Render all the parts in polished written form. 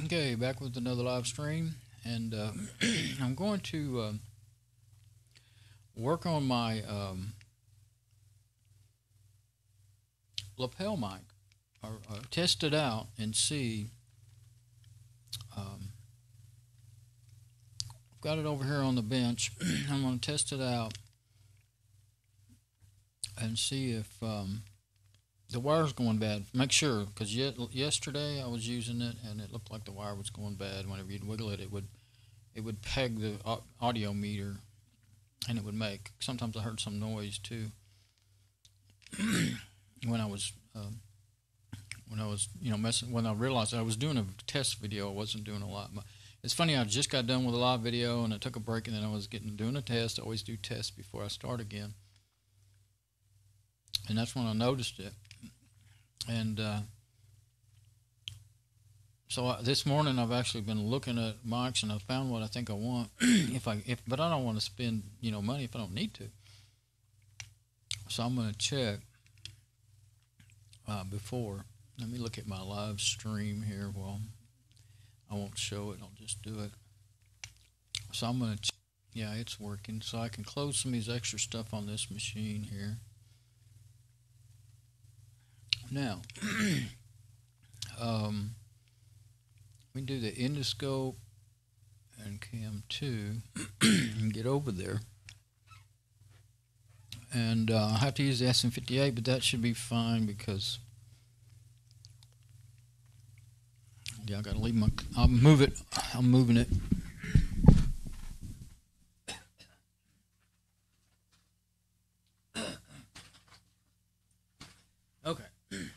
Okay, back with another live stream, and I'm going to work on my lapel mic, or test it out and see. I've got it over here on the bench. I'm going to test it out and see if the wire's going bad. Make sure, because yesterday I was using it and it looked like the wire was going bad. Whenever you'd wiggle it, it would peg the audio meter, and it would make. Sometimes I heard some noise too. when I was messing. When I realized I was doing a test video, I wasn't doing a lot. It's funny. I just got done with a live video and I took a break, and then I was doing a test. I always do tests before I start again, and that's when I noticed it. And so this morning I've actually been looking at mics, and I found what I think I want. But I don't want to spend money if I don't need to. So I'm going to check before. Let me look at my live stream here. Well, I won't show it. I'll just do it. So I'm going to. Yeah, it's working. So I can close some of these extra stuff on this machine here. Now, we do the endoscope and cam 2 and get over there. And I have to use the SM58, but that should be fine because I got to leave my. I'm moving it. Okay.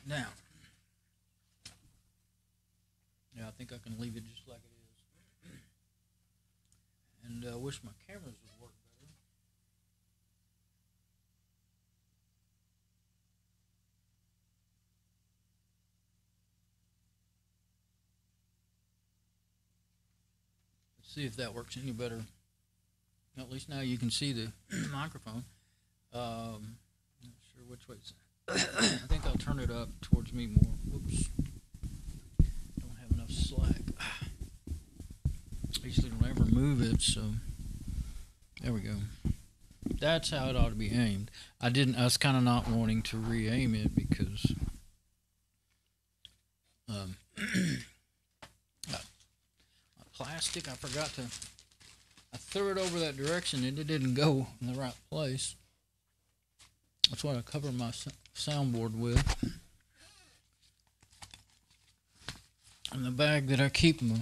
Now, yeah, I think I can leave it just like it is. And I wish my cameras would work better. Let's see if that works any better. At least now you can see the microphone. Not sure which way it's. I think I'll turn it up towards me more. Whoops. Don't have enough slack. I usually don't ever move it, so there we go. That's how it ought to be aimed. I was kind of not wanting to re-aim it because plastic, I threw it over that direction and it didn't go in the right place. That's what I cover my soundboard with. And the bag that I keep my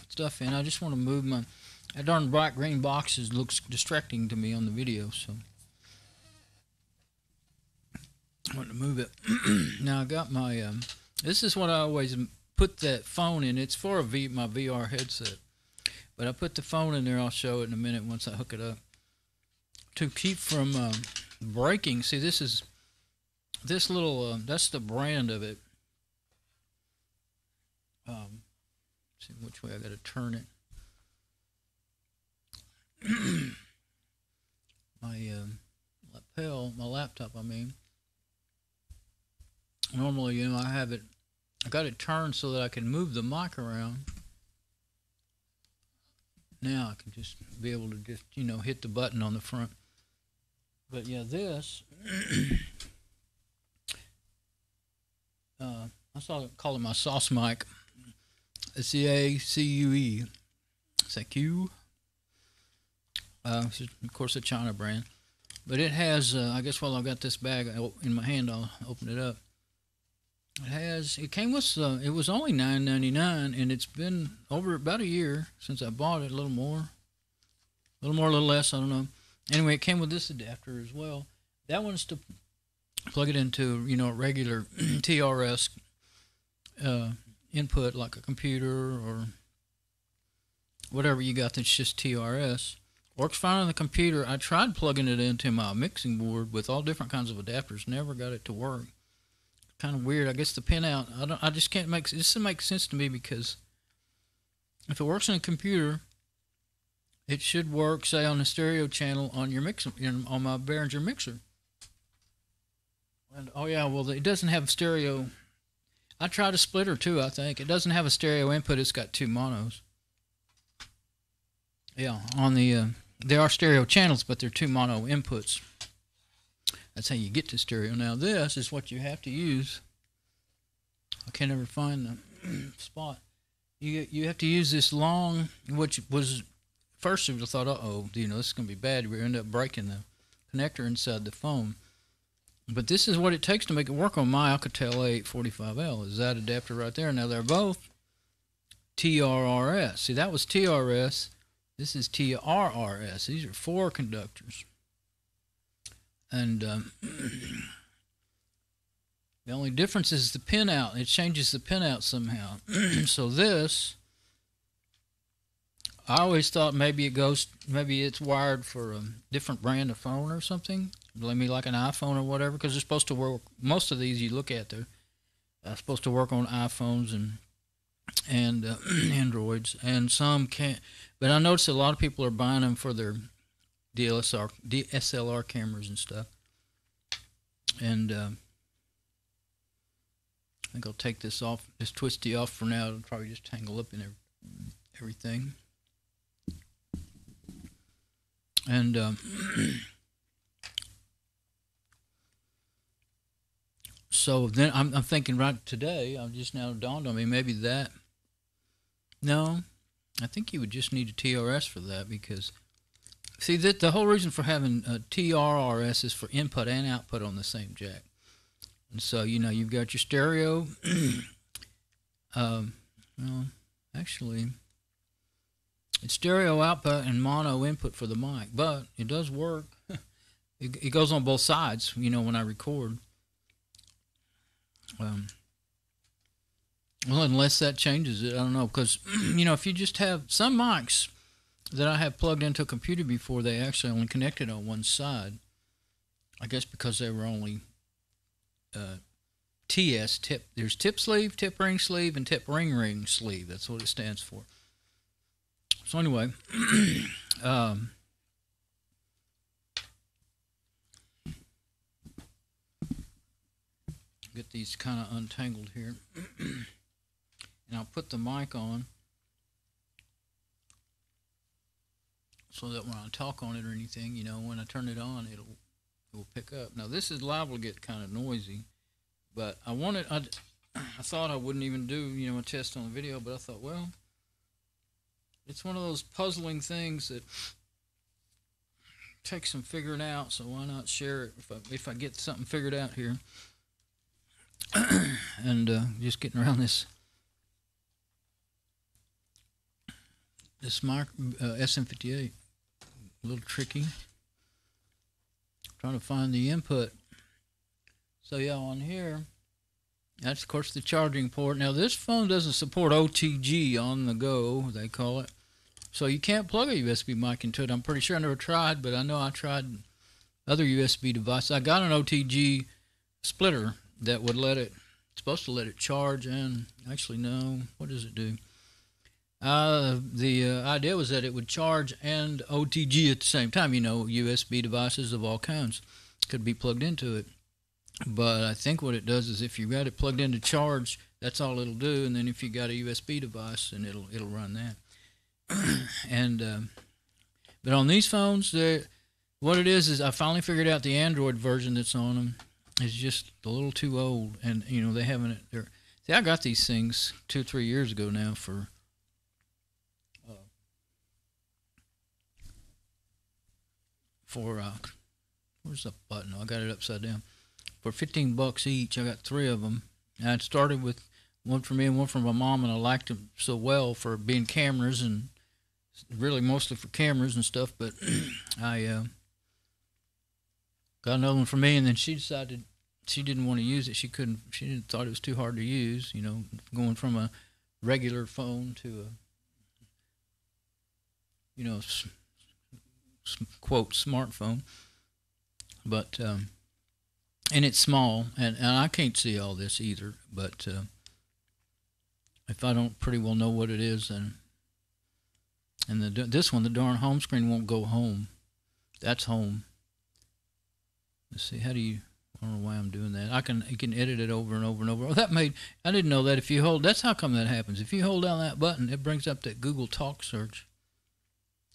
stuff in, I just want to move that darn bright green boxes looks distracting to me on the video, so I want to move it. Now I got my, this is what I always put that phone in. It's for my VR headset. But I put the phone in there. I'll show it in a minute once I hook it up. To keep from breaking. See, this little, that's the brand of it. See which way I got to turn it. My laptop, I mean. Normally, I got it turned so that I can move the mic around. Now I can just be able to just, hit the button on the front. But yeah, this, I call it my sauce mic. It's the ACUE. It's a Q. Of course, a China brand. But it has, I guess while I've got this bag in my hand, I'll open it up. It came with, it was only $9.99, and it's been over about a year since I bought it. A little more, a little less, I don't know. Anyway, it came with this adapter as well. That one's to plug it into, a regular TRS input, like a computer or whatever you got that's just TRS. Works fine on the computer. I tried plugging it into my mixing board with all different kinds of adapters. Never got it to work. Kind of weird. I guess the pinout, I just can't make, this doesn't make sense to me, because if it works on a computer, it should work, say, on the stereo channel on your mixer, on my Behringer mixer. And oh yeah, well, it doesn't have stereo. I tried a splitter too, I think. It doesn't have a stereo input, it's got 2 monos. Yeah, on the, there are stereo channels, but they're 2 mono inputs. That's how you get to stereo. Now this is what you have to use. I can't ever find the spot. You have to use this long, which was, first I thought, uh-oh, you know, this is going to be bad. We're going to end up breaking the connector inside the phone. But this is what it takes to make it work on my Alcatel A845L, is that adapter right there. Now they're both TRRS. See, that was TRS. This is TRRS. These are 4 conductors. And the only difference is the pin out. It changes the pin out somehow. So this, I always thought maybe it's wired for a different brand of phone or something. Maybe like an iPhone or whatever, because they're supposed to work. Most of these you look at, they're supposed to work on iPhones and Androids, and some can't. But I noticed a lot of people are buying them for their DSLR cameras and stuff. And I think I'll take this off, this twisty off for now. It'll probably just tangle up in everything. And so then I'm thinking right today, I've just now dawned on me, maybe that. No, I think you would just need a TRS for that, because see, that the whole reason for having a TRRS is for input and output on the same jack. And so, you know, you've got your stereo. Well, actually, it's stereo output and mono input for the mic, but it does work. It goes on both sides, you know, when I record. Well, unless that changes it, I don't know, because, you know, if you just have some mics that I have plugged into a computer before, they actually only connected on one side. I guess because they were only TS, tip. There's tip sleeve, tip ring sleeve, and tip ring sleeve. That's what it stands for. So anyway, get these kind of untangled here. And I'll put the mic on so that when I talk on it or anything, you know, when I turn it on, it will pick up. Now this is liable to get kind of noisy, but I thought I wouldn't even do, you know, a test on the video, but I thought, well, it's one of those puzzling things that takes some figuring out, so why not share it if I get something figured out here. And just getting around this mic, SM58, a little tricky. Trying to find the input. So yeah, on here, that's of course the charging port. Now this phone doesn't support OTG, on the go, they call it. So you can't plug a USB mic into it. I'm pretty sure. I never tried, but I know I tried other USB devices. I got an OTG splitter that would let it, it's supposed to let it charge, and actually no, what does it do? The idea was that it would charge and OTG at the same time. You know, USB devices of all kinds could be plugged into it. But I think what it does is if you got it plugged into charge, that's all it'll do. And then if you got a USB device, then it'll run that. And but on these phones, what it is I finally figured out the Android version that's on them is just a little too old. And you know, they haven't. See, I got these things 2 or 3 years ago now for. Where's the button? I got it upside down. For $15 each, I got 3 of them. And I started with one for me and one for my mom, and I liked them so well for being cameras, and really mostly for cameras and stuff. But I got another one for me, and then she decided she didn't want to use it. She thought it was too hard to use. You know, going from a regular phone to a, you know, quote smartphone, but and it's small, and I can't see all this either, but if I don't pretty well know what it is, and this one, the darn home screen won't go home. That's home. Let's see, I don't know why I'm doing that. You can edit it over and over and over. Oh, I didn't know that if you hold, that's how come that happens. If you hold down that button, it brings up that Google Talk search,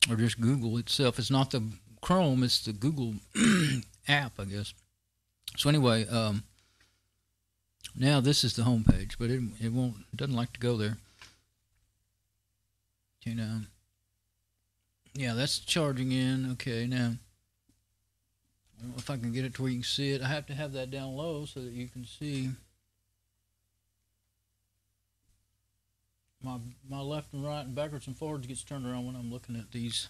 or just Google itself. It's not the Chrome, it's the Google app, I guess. So anyway, now this is the home page, but it doesn't like to go there. Okay, now, yeah, that's charging in. Okay, now, I don't know if I can get it to where you can see it. I have to have that down low so that you can see my left and right and backwards and forwards gets turned around when I'm looking at these.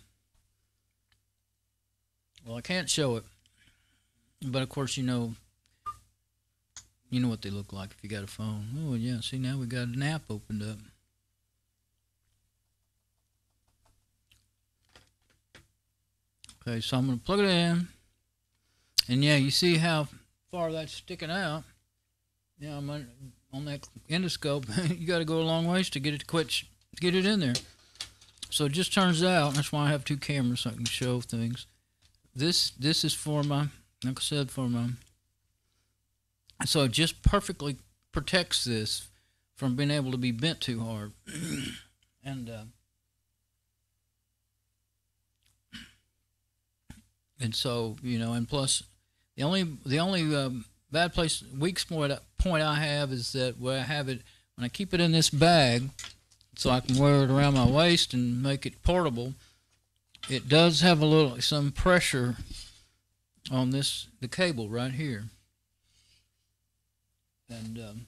Well, I can't show it, but of course you know what they look like if you got a phone. Oh yeah, see, now we got an app opened up. Okay, so I'm going to plug it in, and yeah, you see how far that's sticking out. Yeah, I'm on that endoscope. You got to go a long ways to get it to get it in there. So it just turns out, that's why I have two cameras so I can show things. This is for my, like I said, so it just perfectly protects this from being able to be bent too hard. And so, and plus, the only weak point I have is that where I have it, when I keep it in this bag, so I can wear it around my waist and make it portable, it does have some pressure on the cable right here. And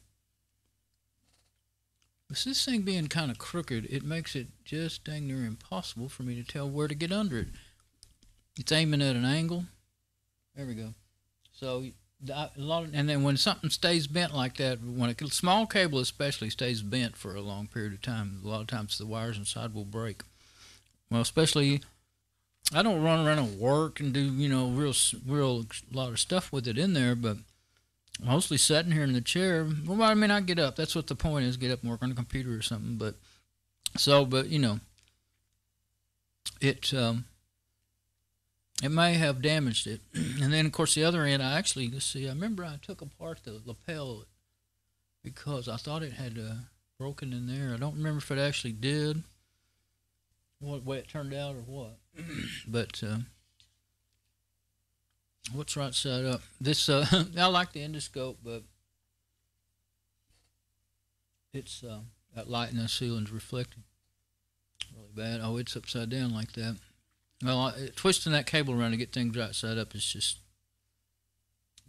with this thing being kind of crooked, it makes it just dang near impossible for me to tell where to get under it. It's aiming at an angle. There we go. So and then when something stays bent like that, when a small cable especially stays bent for a long period of time, a lot of times the wires inside will break. Well, especially, I don't run around and work and do real lot of stuff with it in there, but mostly sitting here in the chair. Well, I mean, I get up. That's what the point is. Get up and work on the computer or something. But it may have damaged it. And then, of course, the other end, I remember I took apart the lapel because I thought it had broken in there. I don't remember if it actually did, what way it turned out or what. But what's right side up? This, I like the endoscope, but it's that light in the ceiling's reflecting really bad. Oh, it's upside down like that. Well, twisting that cable around to get things right side up is just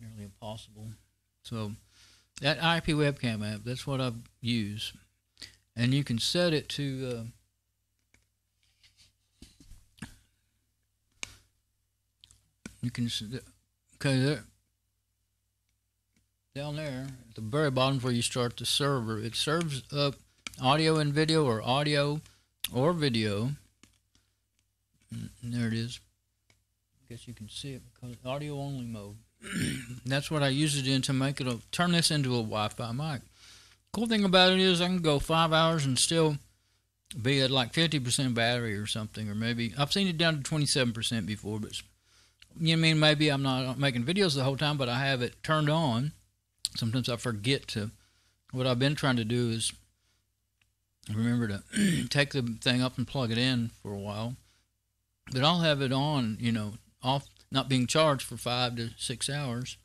nearly impossible. So that IP webcam app, that's what I've used. And you can set it to there, down there at the very bottom where you start the server, it serves up audio and video, or audio or video. And there it is. I guess you can see it because audio only mode. That's what I use it in to turn this into a Wi-Fi mic. Cool thing about it is I can go 5 hours and still be at like 50% battery or something, or maybe I've seen it down to 27% before. But maybe I'm not making videos the whole time, but I have it turned on. Sometimes I forget to. What I've been trying to do is remember to take the thing up and plug it in for a while. But I'll have it on, off, not being charged for 5 to 6 hours.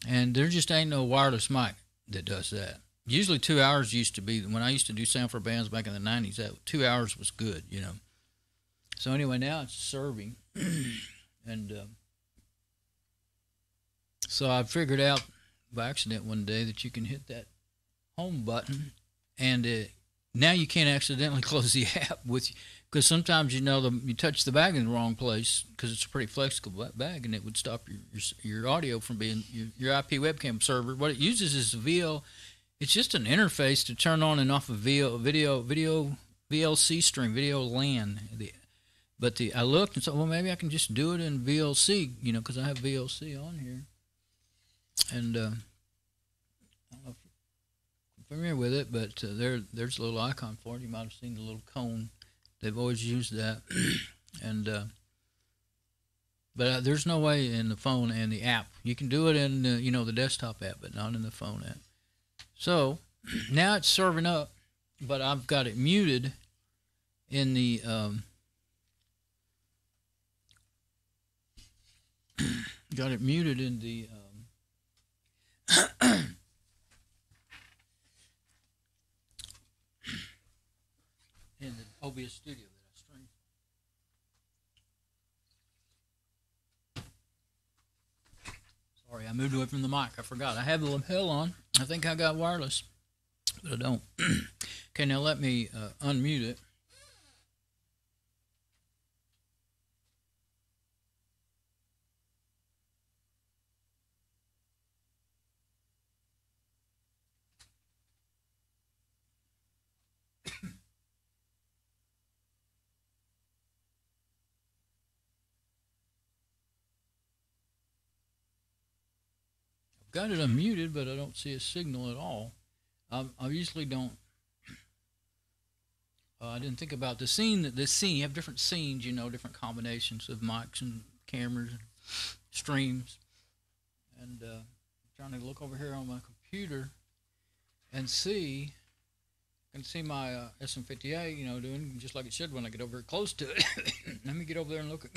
And there just ain't no wireless mic that does that. Usually 2 hours used to be, when I used to do sound for bands back in the 90s, that 2 hours was good, So anyway, now it's serving. And so I figured out by accident one day that you can hit that home button, and now you can't accidentally close the app because sometimes you touch the bag in the wrong place because it's a pretty flexible bag, and it would stop your audio from being your IP webcam server. What it uses is it's just an interface to turn on and off a video VLC stream, video LAN. But I looked and said, well, maybe I can just do it in VLC, because I have VLC on here. And I don't know if you're familiar with it, but there's a little icon for it. You might have seen the little cone. They've always used that. And But there's no way in the phone and the app. You can do it in the desktop app, but not in the phone app. So now it's serving up, but I've got it muted in the got it muted in the in the OBS Studio that I stream. Sorry, I moved away from the mic. I forgot. I have the lapel on. I think I got wireless, but I don't. Okay, now let me unmute it. Got it unmuted, but I don't see a signal at all. I usually don't. I didn't think about the scene. This scene, you have different scenes, different combinations of mics and cameras and streams. And I'm trying to look over here on my computer and see. I can see my SM58, doing just like it should when I get over close to it. Let me get over there and look at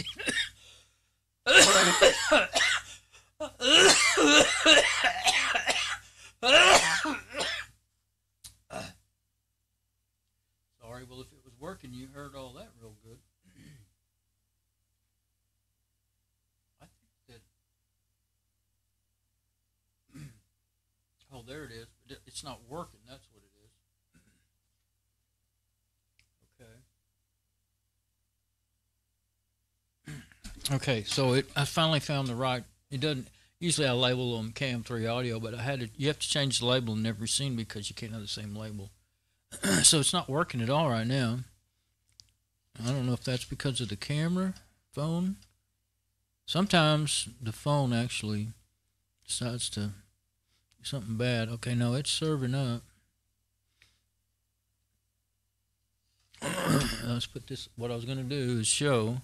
Sorry, well, if it was working, you heard all that real good. I think that... Oh, there it is. But it's not working. That's what it is. Okay. Okay, so I finally found the right... It doesn't... Usually I label them Cam3 audio, but you have to change the label in every scene because you can't have the same label. So it's not working at all right now. I don't know if that's because of the camera, phone. Sometimes the phone actually decides to do something bad. Okay, no, it's serving up. Let's put this, what I was going to do is show.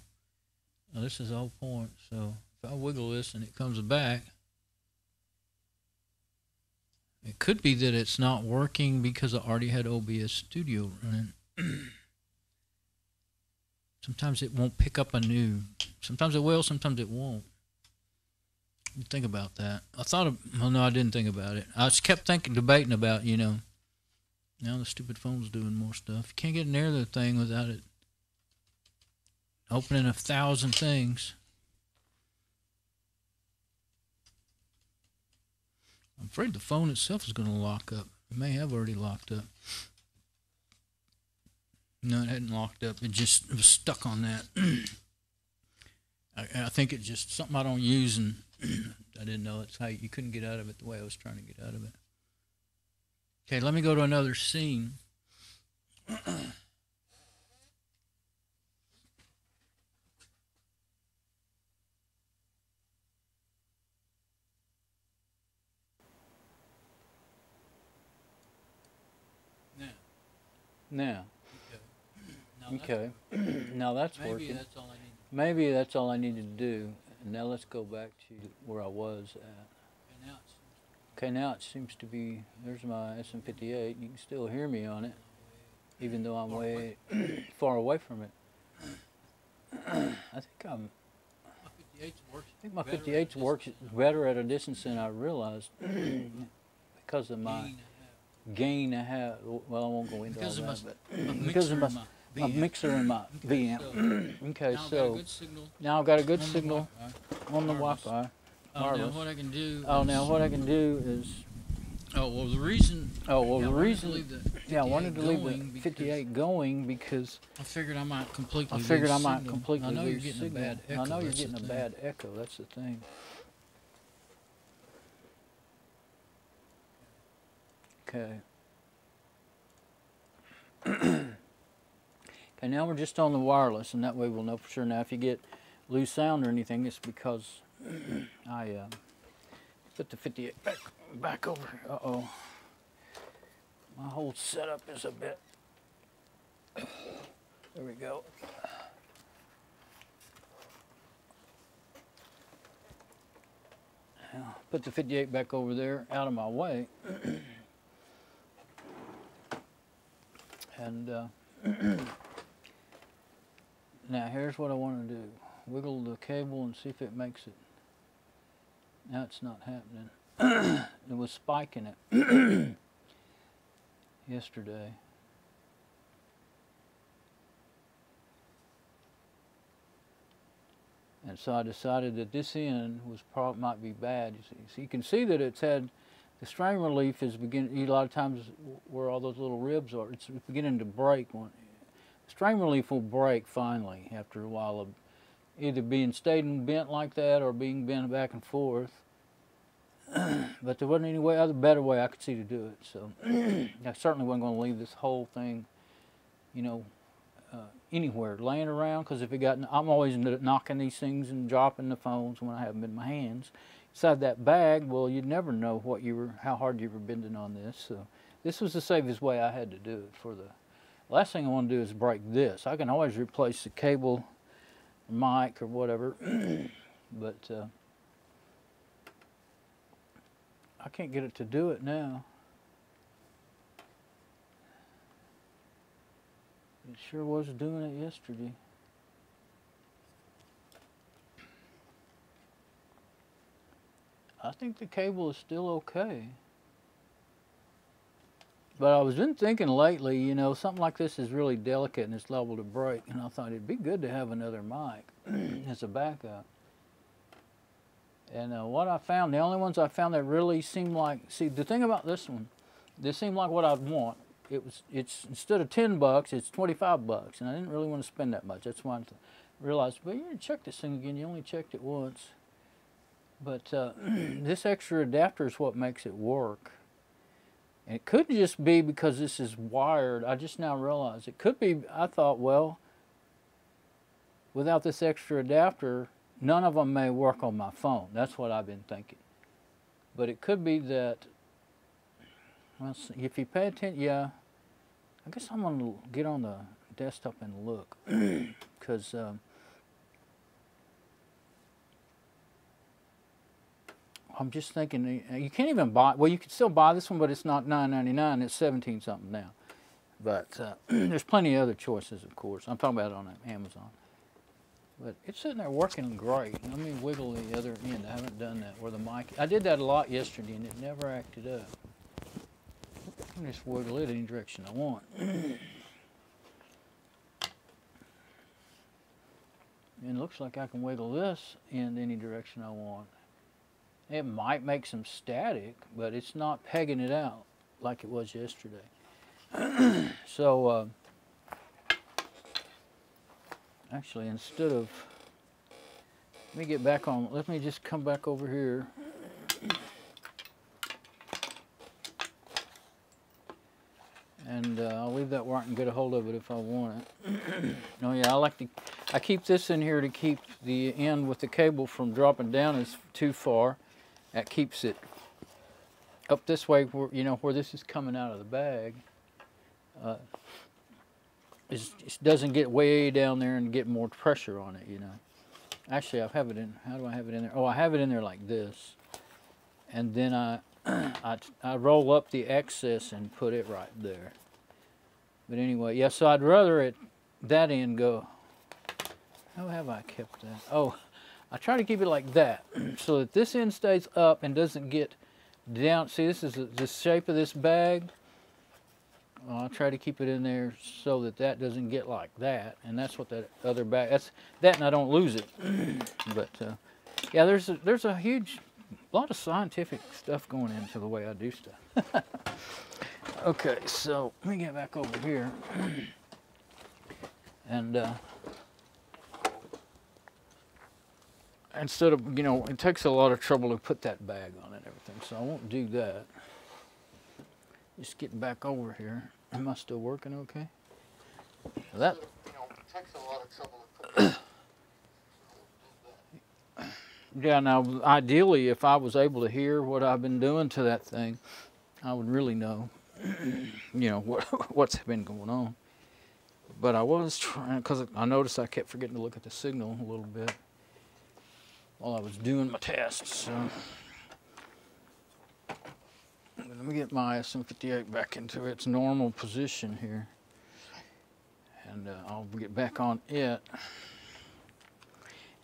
Now this is the whole point, so if I wiggle this and it comes back, it could be that it's not working because I already had OBS Studio running. Sometimes it won't pick up sometimes it will, sometimes it won't. Think about that. Well, no, I didn't think about it. I just kept debating about, now the stupid phone's doing more stuff. You can't get near the thing without it opening 1,000 things. I'm afraid the phone itself is going to lock up. It may have already locked up. No, it hadn't locked up. It was stuck on that. I think it's just something I don't use, and I didn't know it's how you couldn't get out of it the way I was trying to get out of it. Okay, let me go to another scene. Now. Okay. Now that's working. Maybe that's all I needed to do. And now let's go back to where I was at. Okay, now it seems to be, there's my SM58. You can still hear me on it, even though I'm way far away from it. I think my 58 works better at a distance than I realized because of my gain I have. Well, I won't go into all that, but because of my mixer and my VM. Okay, so now I've got a good signal on the Wi-Fi. Now what I can do. Now what I can do is. The reason. I wanted to leave the 58 going because I figured I might completely. I know you're getting a bad echo. I know you're getting a bad echo. That's the thing. Okay. Okay, now we're just on the wireless, and that way we'll know for sure. Now, if you get loose sound or anything, it's because I put the 58 back over here. Uh-oh. My whole setup is a bit... There we go. I'll put the 58 back over there out of my way. And now here's what I want to do. Wiggle the cable and see if it makes it. Now it's not happening. It was spiking it yesterday. And so I decided that this end was might be bad. You see. So you can see that it's had the strain relief is beginning. A lot of times where all those little ribs are, it's beginning to break. Strain relief will break finally after a while of either being stayed and bent like that or being bent back and forth. But there wasn't any other better way I could see to do it. So I certainly wasn't going to leave this whole thing, you know, anywhere laying around, because if it got, I'm always knocking these things and dropping the phones when I have them in my hands. Inside that bag, well, you'd never know how hard you were bending on this. So this was the safest way I had to do it. For the last thing I want to do is break this. I can always replace the cable, mic, or whatever, but I can't get it to do it now. It sure was doing it yesterday. I think the cable is still okay. But I was been thinking lately, you know, something like this is really delicate and it's liable to break. And I thought it'd be good to have another mic as a backup. And what I found, the only ones I found that really seemed like, see, the thing about this one, this seemed like what I'd want. It's instead of $10, it's $25, and I didn't really want to spend that much. That's why I realized, well, you didn't check this thing again. You only checked it once. But this extra adapter is what makes it work. And it could just be because this is wired. I just now realized it could be. I thought, well, without this extra adapter, none of them may work on my phone. That's what I've been thinking. But it could be that. Well, if you pay attention, yeah, I guess I'm going to get on the desktop and look, because I'm just thinking, you can't even buy, well, you can still buy this one, but it's not $9.99, it's 17 something now. But there's plenty of other choices, of course. I'm talking about it on Amazon. But it's sitting there working great. Let me wiggle the other end. I haven't done that where the mic, I did that a lot yesterday and it never acted up. I can just wiggle it any direction I want. And it looks like I can wiggle this in any direction I want. It might make some static, but it's not pegging it out like it was yesterday. So, actually, instead of, let me get back on, let me just come back over here. And I'll leave that where I can get a hold of it if I want it. Oh yeah, I keep this in here to keep the end with the cable from dropping down as too far. That keeps it up this way, where, you know, where this is coming out of the bag. It doesn't get way down there and get more pressure on it, you know. Actually, I have it in, how do I have it in there? Oh, I have it in there like this. And then I roll up the excess and put it right there. But anyway, yeah, so I'd rather that end go. How have I kept that? Oh, I try to keep it like that so that this end stays up and doesn't get down. See, this is the shape of this bag. I'll try to keep it in there so that doesn't get like that. And that's what that other bag, that's that, and I don't lose it. But yeah, there's a huge, lot of scientific stuff going into the way I do stuff. Okay, so let me get back over here. And instead of, you know, it takes a lot of trouble to put that bag on and everything, so I won't do that. Just getting back over here. Am I still working okay? That, you know, it takes a lot of trouble to put. Yeah, now ideally if I was able to hear what I've been doing to that thing, I would really know, you know, what's been going on. But I was trying, because I noticed I kept forgetting to look at the signal a little bit while I was doing my tests. So let me get my SM58 back into its normal position here. And I'll get back on it.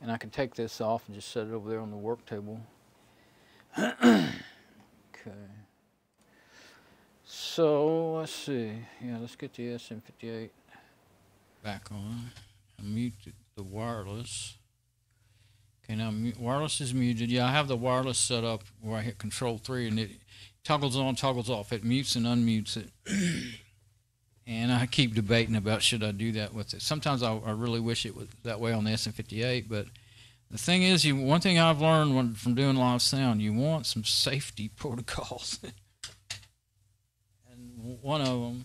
And I can take this off and just set it over there on the work table. Okay. So, let's see. Yeah, let's get the SM58 back on. I muted the wireless. Okay, now wireless is muted. Yeah, I have the wireless set up where I hit Control 3 and it toggles on, toggles off. It mutes and unmutes it. And I keep debating about should I do that with it. Sometimes I really wish it was that way on the SM58, but the thing is, one thing I've learned from doing live sound, you want some safety protocols. And one of them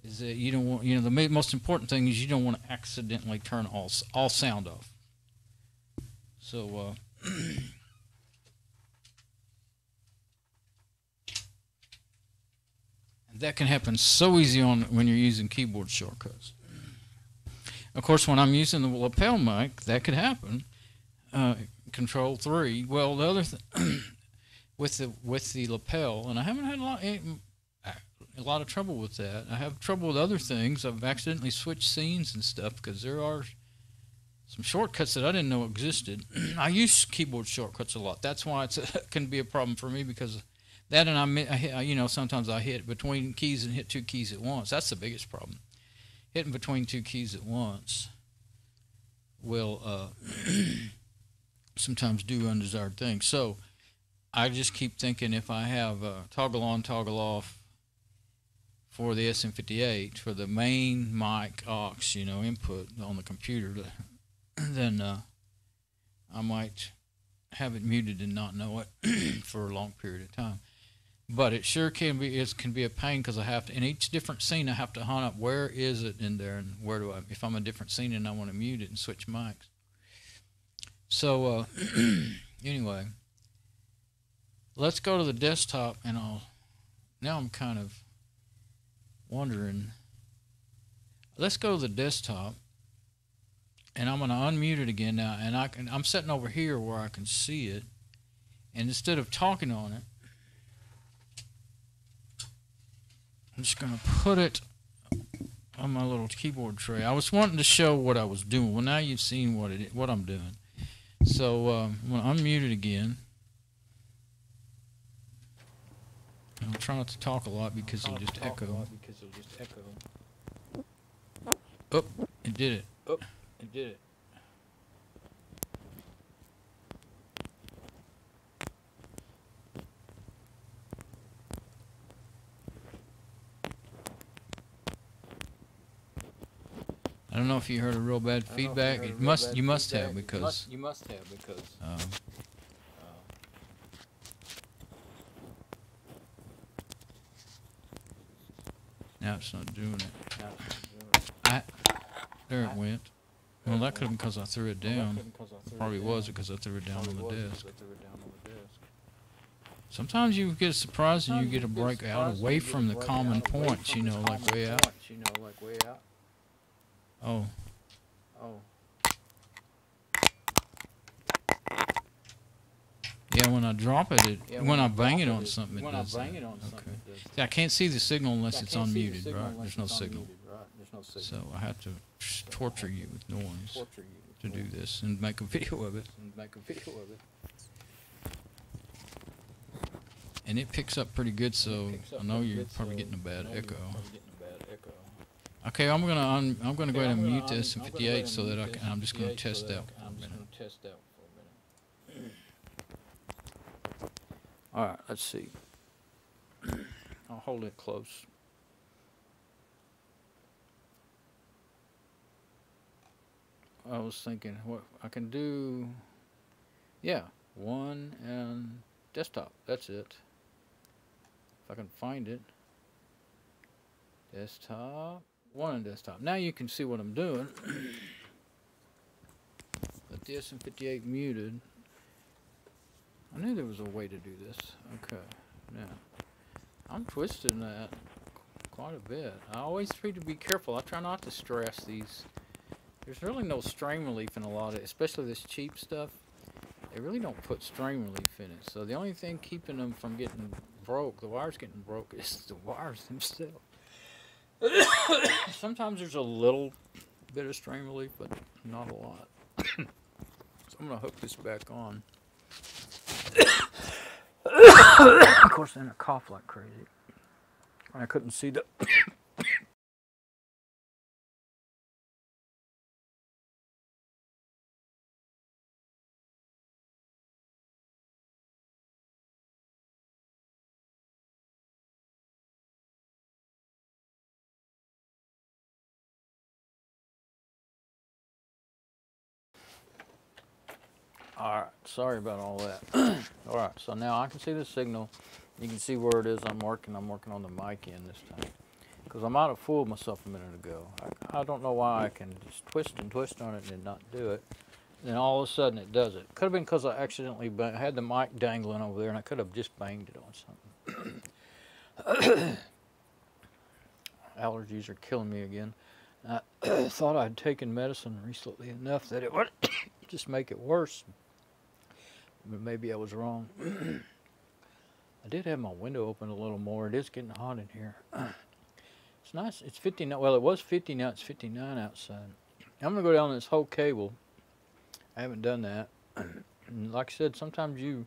is that you don't want, the most important thing is you don't want to accidentally turn all sound off. So, that can happen so easy when you're using keyboard shortcuts. Of course, when I'm using the lapel mic, that could happen. Control 3. Well, the other with the lapel, and I haven't had a lot of trouble with that. I have trouble with other things. I've accidentally switched scenes and stuff because there are some shortcuts that I didn't know existed. I use keyboard shortcuts a lot. That's why it can be a problem for me, because that, and sometimes I hit between keys and hit two keys at once. That's the biggest problem. Hitting between two keys at once will sometimes do undesired things. So I just keep thinking, if I have toggle on, toggle off for the SM58 for the main mic aux, input on the computer, then I might have it muted and not know it for a long period of time. But it sure can be a pain, because I have to, in each different scene, I have to hunt up where is it in there, and where do if I'm a different scene and I want to mute it and switch mics. So anyway, let's go to the desktop, and now I'm kind of wondering. Let's go to the desktop, and I'm going to unmute it again now, and I'm sitting over here where I can see it, and instead of talking on it, I'm just going to put it on my little keyboard tray. I was wanting to show what I was doing. Well, now you've seen what I'm doing. So I'm going to unmute it again. I'll try not to talk a lot because it'll just echo. Oh, it did it. Oh, it did it. I don't know if you heard a real bad feedback. You must have, because now it's not doing it. There it went. Well, that could have been because I threw it down. It probably was because I threw it down on the desk. Sometimes you get a surprise and you get a break out away from the common points, like way out. Oh. Yeah, when I drop it, when I bang it on something, it does that. Okay. See, I can't see the signal unless it's unmuted, right? There's no signal. So I have to torture you with noise to do this and make a video of it. And it picks up pretty good, so I know you're probably getting a bad echo. Okay, I'm gonna go ahead and mute this in 58 so that I'm just gonna test that for a minute. All right, let's see. I'll hold it close. I was thinking what I can do. Yeah, one and desktop. That's it. If I can find it. Desktop. One and desktop. Now you can see what I'm doing. Let the SM58 muted. I knew there was a way to do this. Okay. Now, I'm twisting that quite a bit. I always try to be careful. I try not to stress these. There's really no strain relief in a lot of it, especially this cheap stuff. they really don't put string relief in it. So the only thing keeping them from getting broke, the wires getting broke, is the wires themselves. Sometimes there's a little bit of string relief, but not a lot. So I'm going to hook this back on. Of course, then I cough like crazy. I couldn't see the... Alright, sorry about all that. Alright, so now I can see the signal. You can see where it is I'm working. I'm working on the mic end this time. Because I might have fooled myself a minute ago. I don't know why I can just twist and twist on it and not do it. Then all of a sudden it does it. Could have been because I accidentally had the mic dangling over there and I could have just banged it on something. Allergies are killing me again. I thought I'd taken medicine recently enough that it would just make it worse. But maybe I was wrong. I did have my window open a little more. It is getting hot in here. It's nice. It's 59. Well, it was 50. Now it's 59 outside. I'm going to go down this whole cable. I haven't done that. And like I said, sometimes you,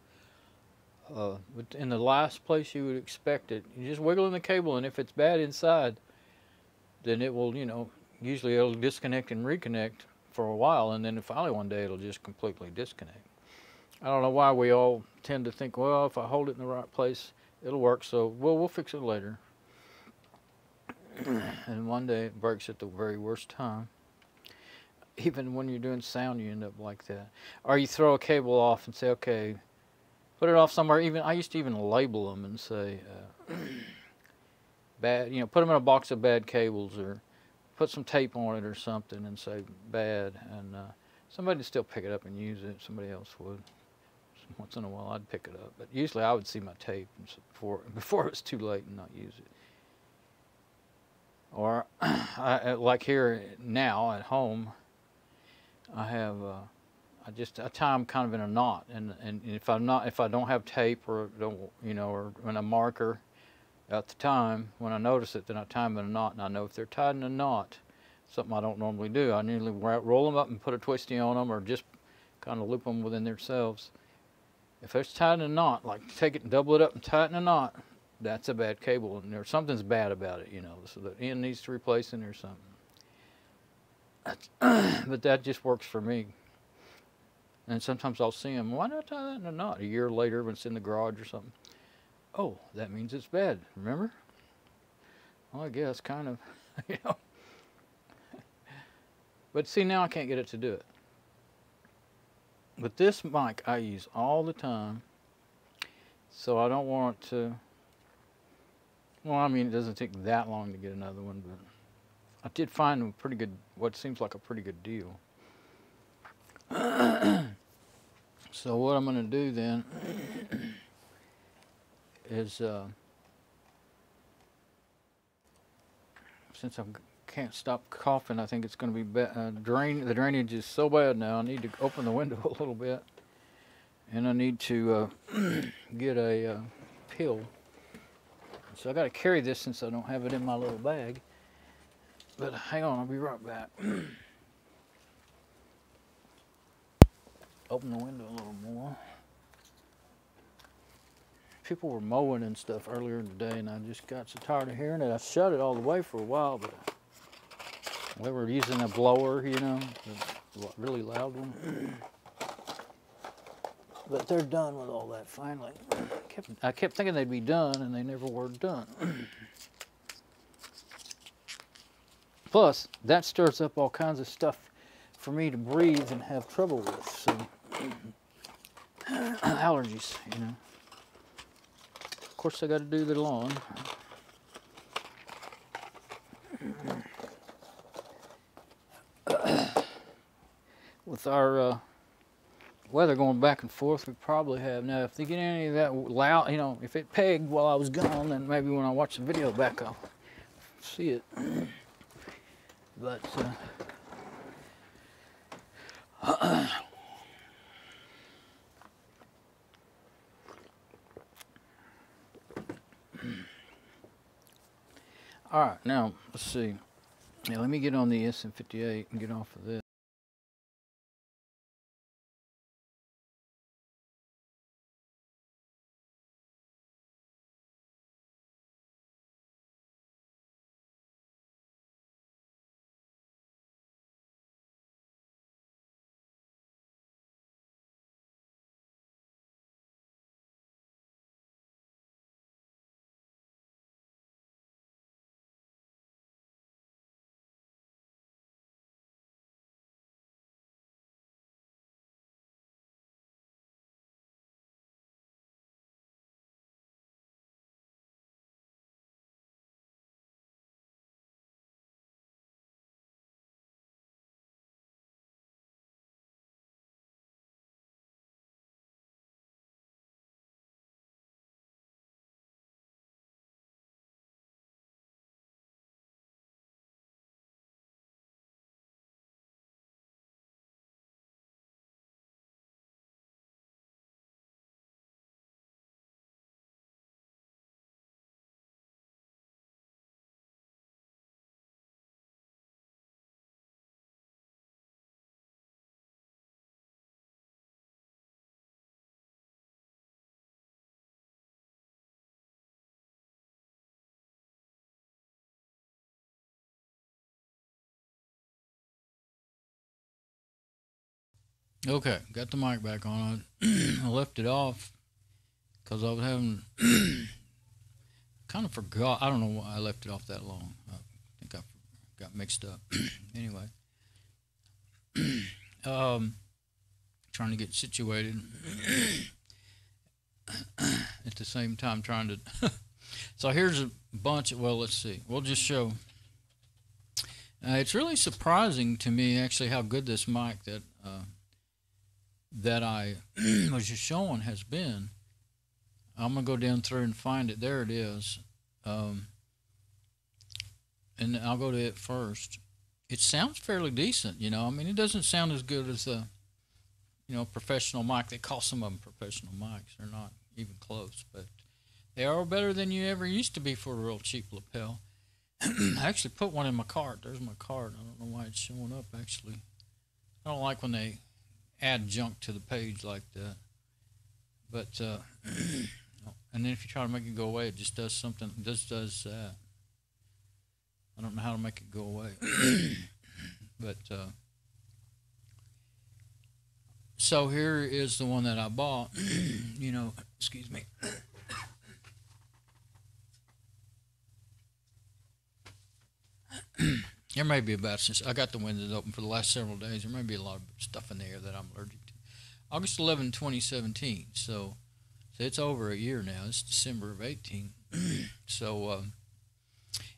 in the last place you would expect it, you just wiggle in the cable, and if it's bad inside, then it will, you know, usually it'll disconnect and reconnect for a while, and then finally one day it'll just completely disconnect. I don't know why we all tend to think, well, if I hold it in the right place, it'll work, so we'll fix it later. And one day it breaks at the very worst time. Even when you're doing sound, you end up like that. Or you throw a cable off and say, okay, put it off somewhere. Even I used to even label them and say, bad, you know, put them in a box of bad cables, or put some tape on it or something and say bad, and somebody would still pick it up and use it. Somebody else would. Once in a while I'd pick it up, but usually I would see my tape before it was too late and not use it. Or like here now at home, I have I tie them kind of in a knot, and if I don't have tape or don't, you know, or when a marker at the time when I notice it, then I tie them in a knot, and I know if they're tied in a knot, something I don't normally do. I usually roll them up and put a twisty on them, or just kind of loop them within themselves. If it's tied in a knot, like take it and double it up and tie it in a knot, that's a bad cable, and there's something's bad about it, you know. So the end needs to replacing or something. But that just works for me. And sometimes I'll see them. Why not tie that in a knot? A year later, when it's in the garage or something. Oh, that means it's bad. Remember? Well, I guess kind of, you know. But see, now I can't get it to do it. But this mic I use all the time, so I don't want to, well, I mean, it doesn't take that long to get another one, but I did find a pretty good, what seems like a pretty good deal. So what I'm going to do then is, since I can't stop coughing, I think it's going to be the drainage is so bad now. I need to open the window a little bit, and I need to get a pill. So I got to carry this since I don't have it in my little bag. But hang on, I'll be right back. Open the window a little more. People were mowing and stuff earlier in the day, and I just got so tired of hearing it. I shut it all the way for a while, but they were using a blower, you know, a really loud one. But they're done with all that finally. I kept thinking they'd be done, and they never were done. Plus, that stirs up all kinds of stuff for me to breathe and have trouble with. So, allergies, you know. Of course, I got to do the lawn. With our weather going back and forth, we probably have. Now, if they get any of that loud, you know, if it pegged while I was gone, then maybe when I watch the video back, I'll see it. But Alright, now, let's see. Now, let me get on the SM58 and get off of this. Okay, got the mic back on. I left it off because I was having kind of forgot. I don't know why I left it off that long. I think I got mixed up. Anyway, trying to get situated at the same time trying to. So here's a bunch of. Well, let's see. We'll just show. It's really surprising to me actually how good this mic that I was just showing has been. I'm going to go down through and find it. There it is. And I'll go to it first. It sounds fairly decent, you know. I mean, it doesn't sound as good as a, you know, professional mic. They call some of them professional mics. They're not even close, but they are better than you ever used to be for a real cheap lapel. I actually put one in my cart. There's my cart. I don't know why it's showing up, actually. I don't like when they add junk to the page like that. But, and then if you try to make it go away, it just does something. It just does that. I don't know how to make it go away. But, so here is the one that I bought. You know, excuse me. There may be about, since I got the windows open for the last several days, there may be a lot of stuff in the air that I'm allergic to. August 11, 2017. So it's over a year now. It's December of 18. So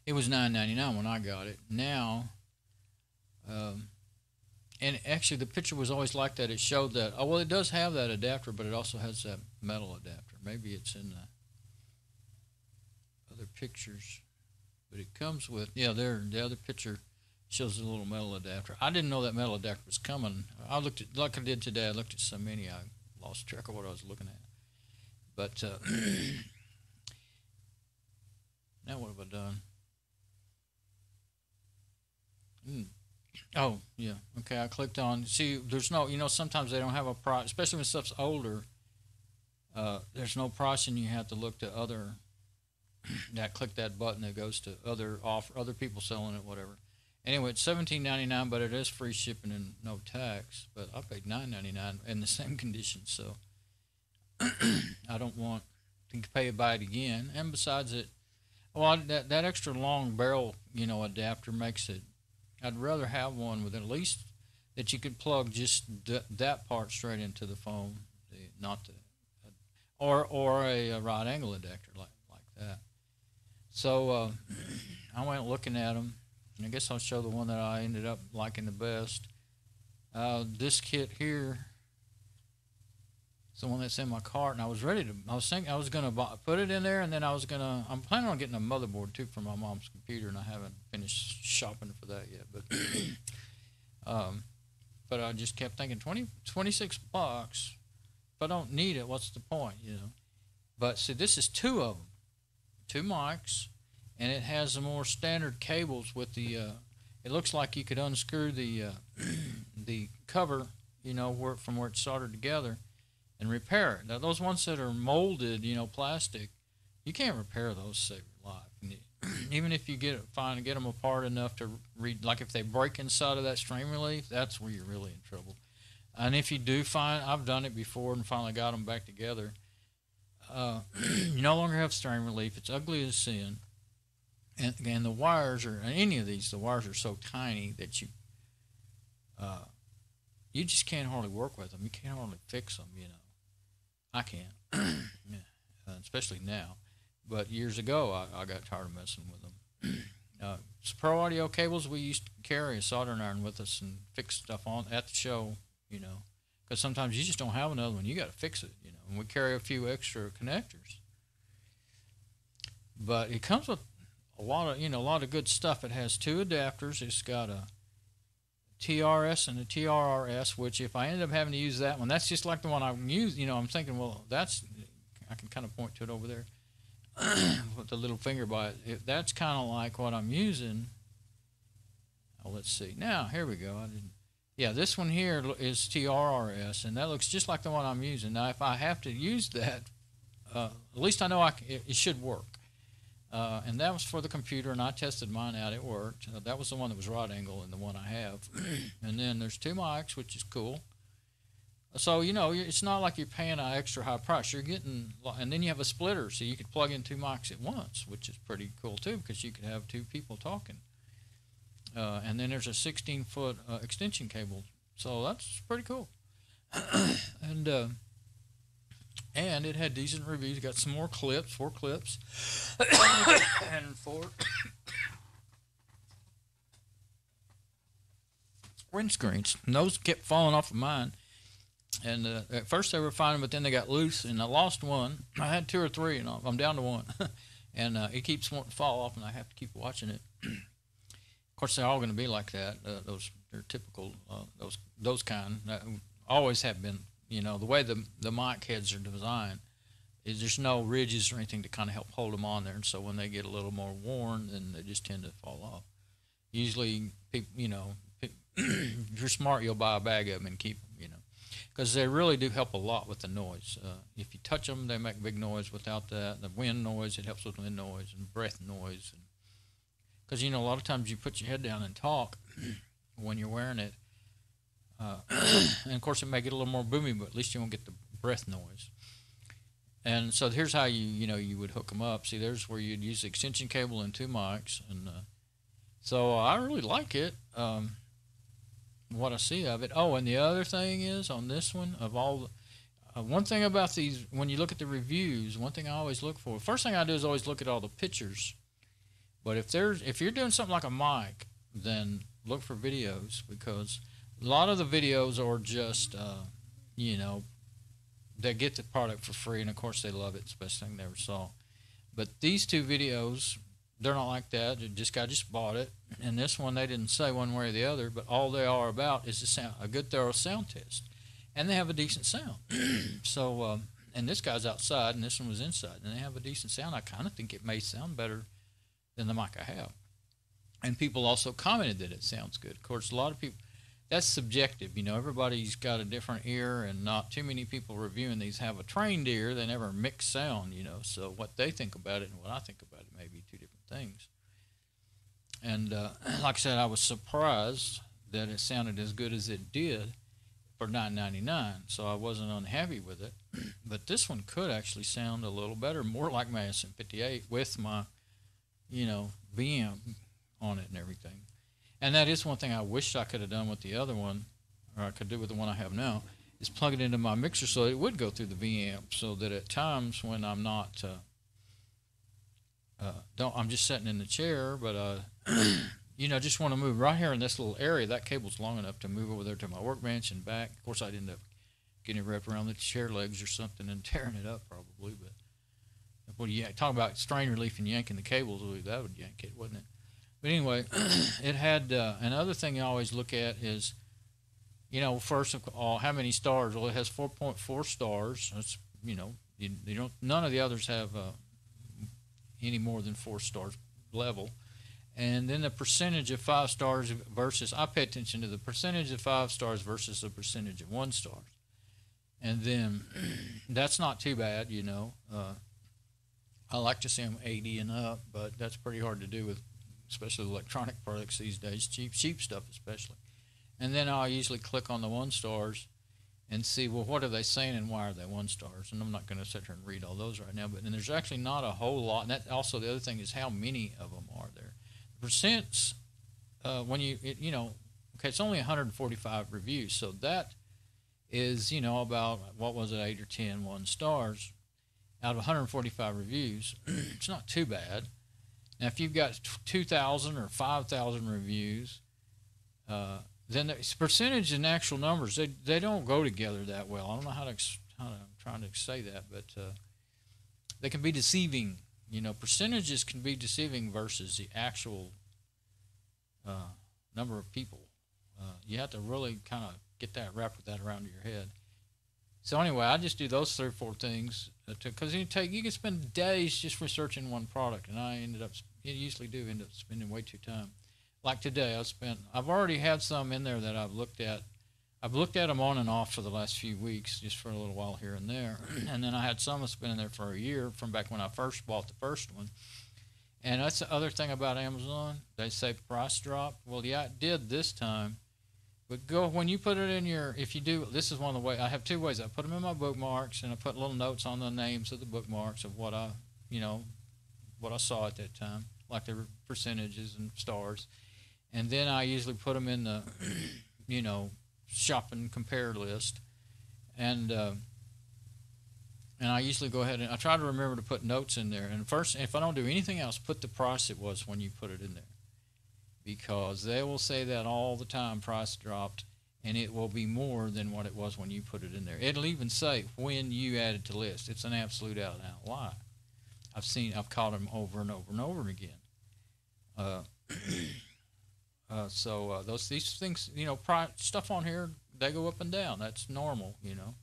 it was $9.99 when I got it. Now, and actually the picture was always like that. It showed that, oh, well, it does have that adapter, but it also has that metal adapter. Maybe it's in the other pictures. But it comes with, yeah, there, the other picture shows a little metal adapter. I didn't know that metal adapter was coming. I looked at, like I did today, I looked at so many, I lost track of what I was looking at. But, now what have I done? Oh, yeah, okay, I clicked on, see, there's no, you know, sometimes they don't have a price, especially when stuff's older, there's no price and you have to look to other, click that button that goes to other people selling it, whatever. Anyway, it's $17.99, but it is free shipping and no tax. But I paid $9.99 in the same condition, so I don't want to pay it by it again. And besides it, well, that extra long barrel, you know, adapter makes it. I'd rather have one with at least that you could plug just that part straight into the phone, not the, or a right angle adapter like that. So I went looking at them. I guess I'll show the one that I ended up liking the best. This kit here is the one that's in my cart, and I was ready to. I was thinking I was gonna put it in there, and then I'm planning on getting a motherboard too for my mom's computer, and I haven't finished shopping for that yet. But I just kept thinking $26. If I don't need it, what's the point, you know? But see, this is two of them. 2 mics, and it has the more standard cables with the. It looks like you could unscrew the the cover, from where it's soldered together, and repair it. Now those ones that are molded, plastic, you can't repair those to save your life. Even if you get them apart enough to read, like if they break inside of that strain relief, that's where you're really in trouble. And if you do find, I've done it before and finally got them back together. You no longer have strain relief. It's ugly as sin. And the wires are, any of these, the wires are so tiny that you just can't hardly work with them. You can't hardly fix them, I can't, especially now. But years ago, I got tired of messing with them. Pro audio cables, we used to carry a soldering iron with us and fix stuff on at the show, because sometimes you just don't have another one. You got to fix it, and we carry a few extra connectors. But it comes with a lot of good stuff. It has two adapters. It's got a TRS and a TRRS, which if I end up having to use that one, that's just like the one I use. I'm thinking, well, I can kind of point to it over there with the little finger by it. That's kind of like what I'm using. Oh, let's see. Now, here we go. This one here is TRRS, and that looks just like the one I'm using. Now, if I have to use that, at least I know it should work. And that was for the computer, and I tested mine out. It worked. That was the one that was right angle and the one I have. And then there's two mics, which is cool. So, it's not like you're paying an extra high price. You're getting, and then you have a splitter, so you could plug in two mics at once, which is pretty cool, too, because you could have two people talking. And then there's a 16-foot extension cable. So that's pretty cool. And it had decent reviews. Got some more clips, 4 clips, and 4 windscreens. And those kept falling off of mine. And at first they were fine, but then they got loose, and I lost one. I had 2 or 3, and I'm down to 1. And it keeps wanting to fall off, and I have to keep watching it. Of course, they're all going to be like that. They're typical, those kind. Always have been. The way the mic heads are designed is there's no ridges or anything to kind of help hold them on there, and so when they get a little more worn, then they just tend to fall off. Usually, if you're smart, you'll buy a bag of them and keep them, because they really do help a lot with the noise. If you touch them, they make big noise. Without that, the wind noise, it helps with wind noise and breath noise. Because, a lot of times you put your head down and talk when you're wearing it. And of course it may get a little more boomy, but at least you won't get the breath noise. And so here's how you would hook them up. See, there's where you'd use the extension cable and 2 mics, and so I really like it. What I see of it. Oh, and the other thing is on this one, of all one thing about these, when you look at the reviews, one thing I always look for. First thing I do is always look at all the pictures. But if you're doing something like a mic, then look for videos, because a lot of the videos are just, they get the product for free, and of course they love it. It's the best thing they ever saw. But these 2 videos, they're not like that. I just bought it. And this one, they didn't say one way or the other, but all they are about is a good thorough sound test. And they have a decent sound. So, and this guy's outside, and this one was inside, and they have a decent sound. I kind of think it may sound better than the mic I have. And people also commented that it sounds good. Of course, a lot of people, that's subjective. Everybody's got a different ear, and not too many people reviewing these have a trained ear. They never mix sound, so what they think about it and what I think about it may be 2 different things. And like I said, I was surprised that it sounded as good as it did for $9.99, so I wasn't unhappy with it. But this one could actually sound a little better, more like my SM58 with my, VM on it and everything. And that is one thing I wish I could have done with the other one, or I could do with the one I have now, is plug it into my mixer so it would go through the V-amp, so that at times when I'm not, I'm just sitting in the chair, but just want to move right here in this little area. That cable's long enough to move over there to my workbench and back. Of course, I'd end up getting it wrapped around the chair legs or something and tearing it up probably. But what do you talk about strain relief and yanking the cables? That would yank it, wouldn't it? But anyway, it had another thing you always look at is, first of all, how many stars? Well, it has 4.4 stars. That's you don't. None of the others have any more than 4 stars. level. And then the percentage of 5 stars versus, I pay attention to the percentage of 5 stars versus the percentage of 1 stars. And then that's not too bad, you know. I like to see them 80 and up, but that's pretty hard to do with, especially electronic products these days, cheap stuff especially. And then I'll usually click on the 1 stars and see, well, what are they saying and why are they 1 stars? And I'm not going to sit here and read all those right now, but and there's actually not a whole lot. And that also, the other thing is how many of them are there. The percents, when you know, okay, it's only 145 reviews, so that is, you know, about, what was it, 8 or 10 1 stars out of 145 reviews. It's not too bad. Now, if you've got 2,000 or 5,000 reviews, then the percentage and actual numbers, they don't go together that well. I don't know how I'm trying to say that, but they can be deceiving. You know, percentages can be deceiving versus the actual number of people. You have to really kind of wrap that around your head. So anyway, I just do those 3 or 4 things because you can spend days just researching one product, and I usually do end up spending way too time. Like today, I've already had some in there that I've looked at. I've looked at them on and off for the last few weeks, just for a little while here and there. And then I had some that's been in there for a year from back when I first bought the first one. And that's the other thing about Amazon. They say price drop. Well, yeah, it did this time. But when you put it in if you do, this is one of the ways. I have 2 ways. I put them in my bookmarks, and I put little notes on the names of the bookmarks of what I saw at that time, like the percentages and stars. And then I usually put them in the, you know, shop and compare list. And I usually go ahead and I try to remember to put notes in there. And first, if I don't do anything else, put the price it was when you put it in there. Because they will say that all the time, price dropped, and it will be more than what it was when you put it in there. It'll even say when you added to list. It's an absolute out-and-out lie. I've caught them over and over and over again. So these things, you know, stuff on here, they go up and down. That's normal, you know.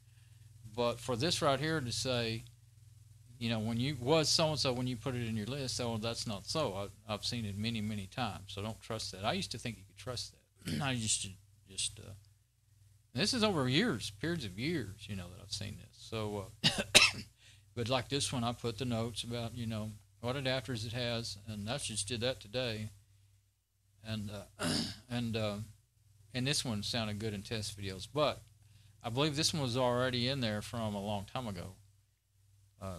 But for this right here to say, you know, when you was so-and-so when you put it in your list, oh, that's not so. I've seen it many, many times, so don't trust that. I used to think you could trust that. I just this is over periods of years, you know, that I've seen this. So, but like this one, I put the notes about, you know, what adapters it has, and I just did that today. And this one sounded good in test videos, but I believe this one was already in there from a long time ago,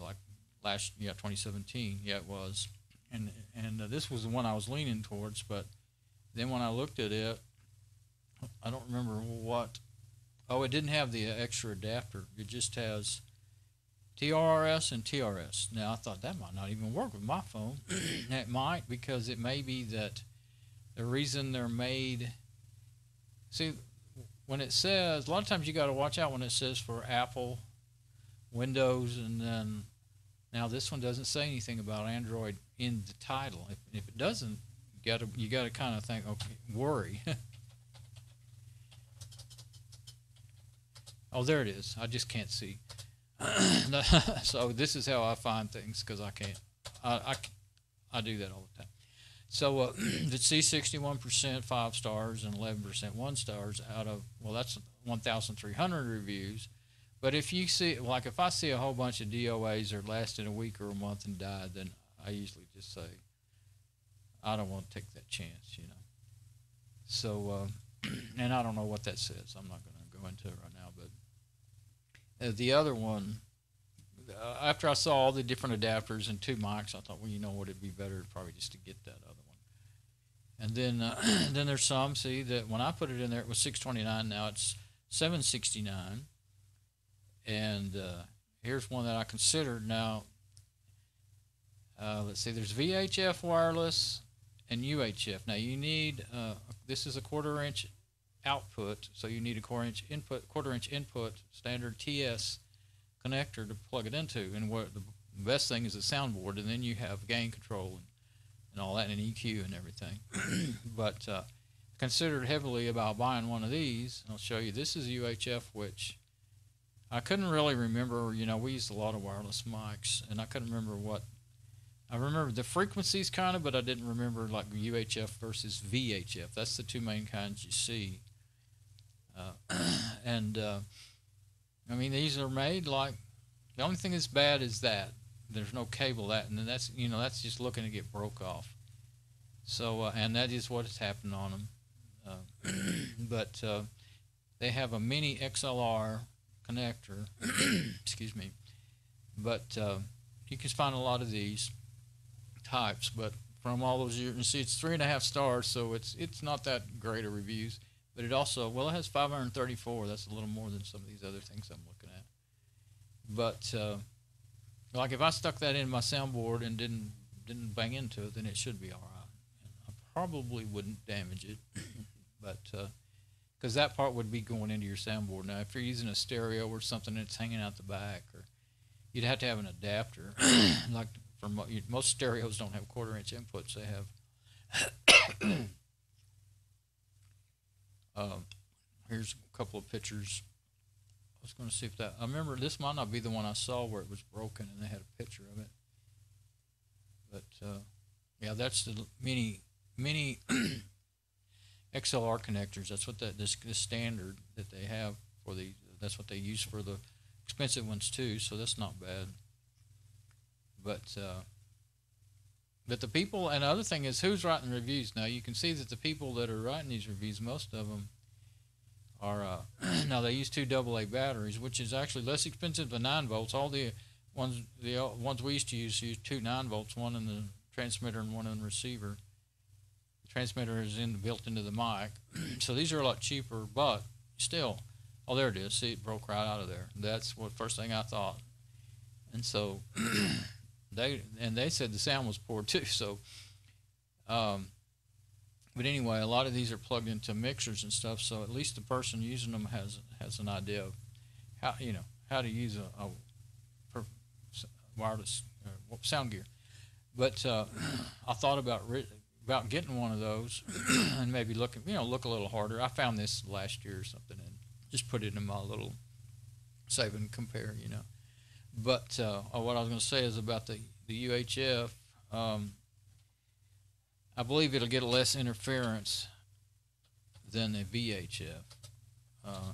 like 2017. Yeah, it was, and this was the one I was leaning towards. But then when I looked at it, I don't remember what. Oh, it didn't have the extra adapter. It just has TRS and TRS. Now I thought that might not even work with my phone. It might, because it may be that the reason they're made. See, when it says, a lot of times you got to watch out when it says for Apple, Windows, and then now this one doesn't say anything about Android in the title. If it doesn't, you got to kind of think, okay, worry. Oh, there it is. I just can't see. So this is how I find things, because I can't. I do that all the time. So the C61% 5 stars and 11% 1 stars out of, well, that's 1,300 reviews. But if you see, like if I see a whole bunch of DOAs that lasted a week or a month and died, then I usually just say, I don't want to take that chance, you know. So, and I don't know what that says. I'm not going to go into it right now. But the other one, after I saw all the different adapters and 2 mics, I thought, well, you know what, it'd be better probably just to get that other one. And then then there's some, see, that when I put it in there, it was $629. Now it's $769. And here's one that I considered. Now, let's see, there's VHF wireless and UHF. Now you need, this is a 1/4 inch output, so you need a 1/4 inch input, standard TS connector to plug it into. And what the best thing is the soundboard, and then you have gain control and all that, and EQ and everything. But considered heavily about buying one of these. I'll show you. This is UHF, which I couldn't really remember. You know, we used a lot of wireless mics, and I couldn't remember what I remember the frequencies kind of, but I didn't remember like UHF versus VHF. That's the two main kinds you see. And I mean, these are made like, the only thing that's bad is that there's no cable, that, and then that's, you know, that's just looking to get broke off. So and that is what has happened on them. But they have a mini XLR connector. Excuse me. But you can find a lot of these types, but from all those years, you see it's 3.5 stars, so it's not that great of reviews. But it also, well, it has 534. That's a little more than some of these other things I'm looking at. But like if I stuck that in my soundboard and didn't bang into it, then it should be all right. I probably wouldn't damage it, but because that part would be going into your soundboard. Now, if you're using a stereo or something that's hanging out the back, or you'd have to have an adapter. Like for most stereos don't have 1/4-inch inputs. They have. Here's a couple of pictures. I was going to see if that. I remember this might not be the one I saw where it was broken and they had a picture of it. But yeah, that's the mini XLR connectors. That's what this standard that they have for the. That's what they use for the expensive ones too. So that's not bad. But the people, and the other thing is who's writing reviews. Now you can see that the people that are writing these reviews, most of them are now they use 2 AA batteries, which is actually less expensive than 9 volts. All the ones we used to use 2 9 volts, one in the transmitter and one in the receiver. The transmitter is built into the mic, so these are a lot cheaper. But still, oh, there it is. See, it broke right out of there. That's what first thing I thought, and so. They said the sound was poor too. So, but anyway, a lot of these are plugged into mixers and stuff. So at least the person using them has an idea of how to use a wireless sound gear. But I thought about getting one of those and maybe look a little harder. I found this last year or something and just put it in my little save and compare. But what I was going to say is about the UHF. I believe it'll get less interference than the VHF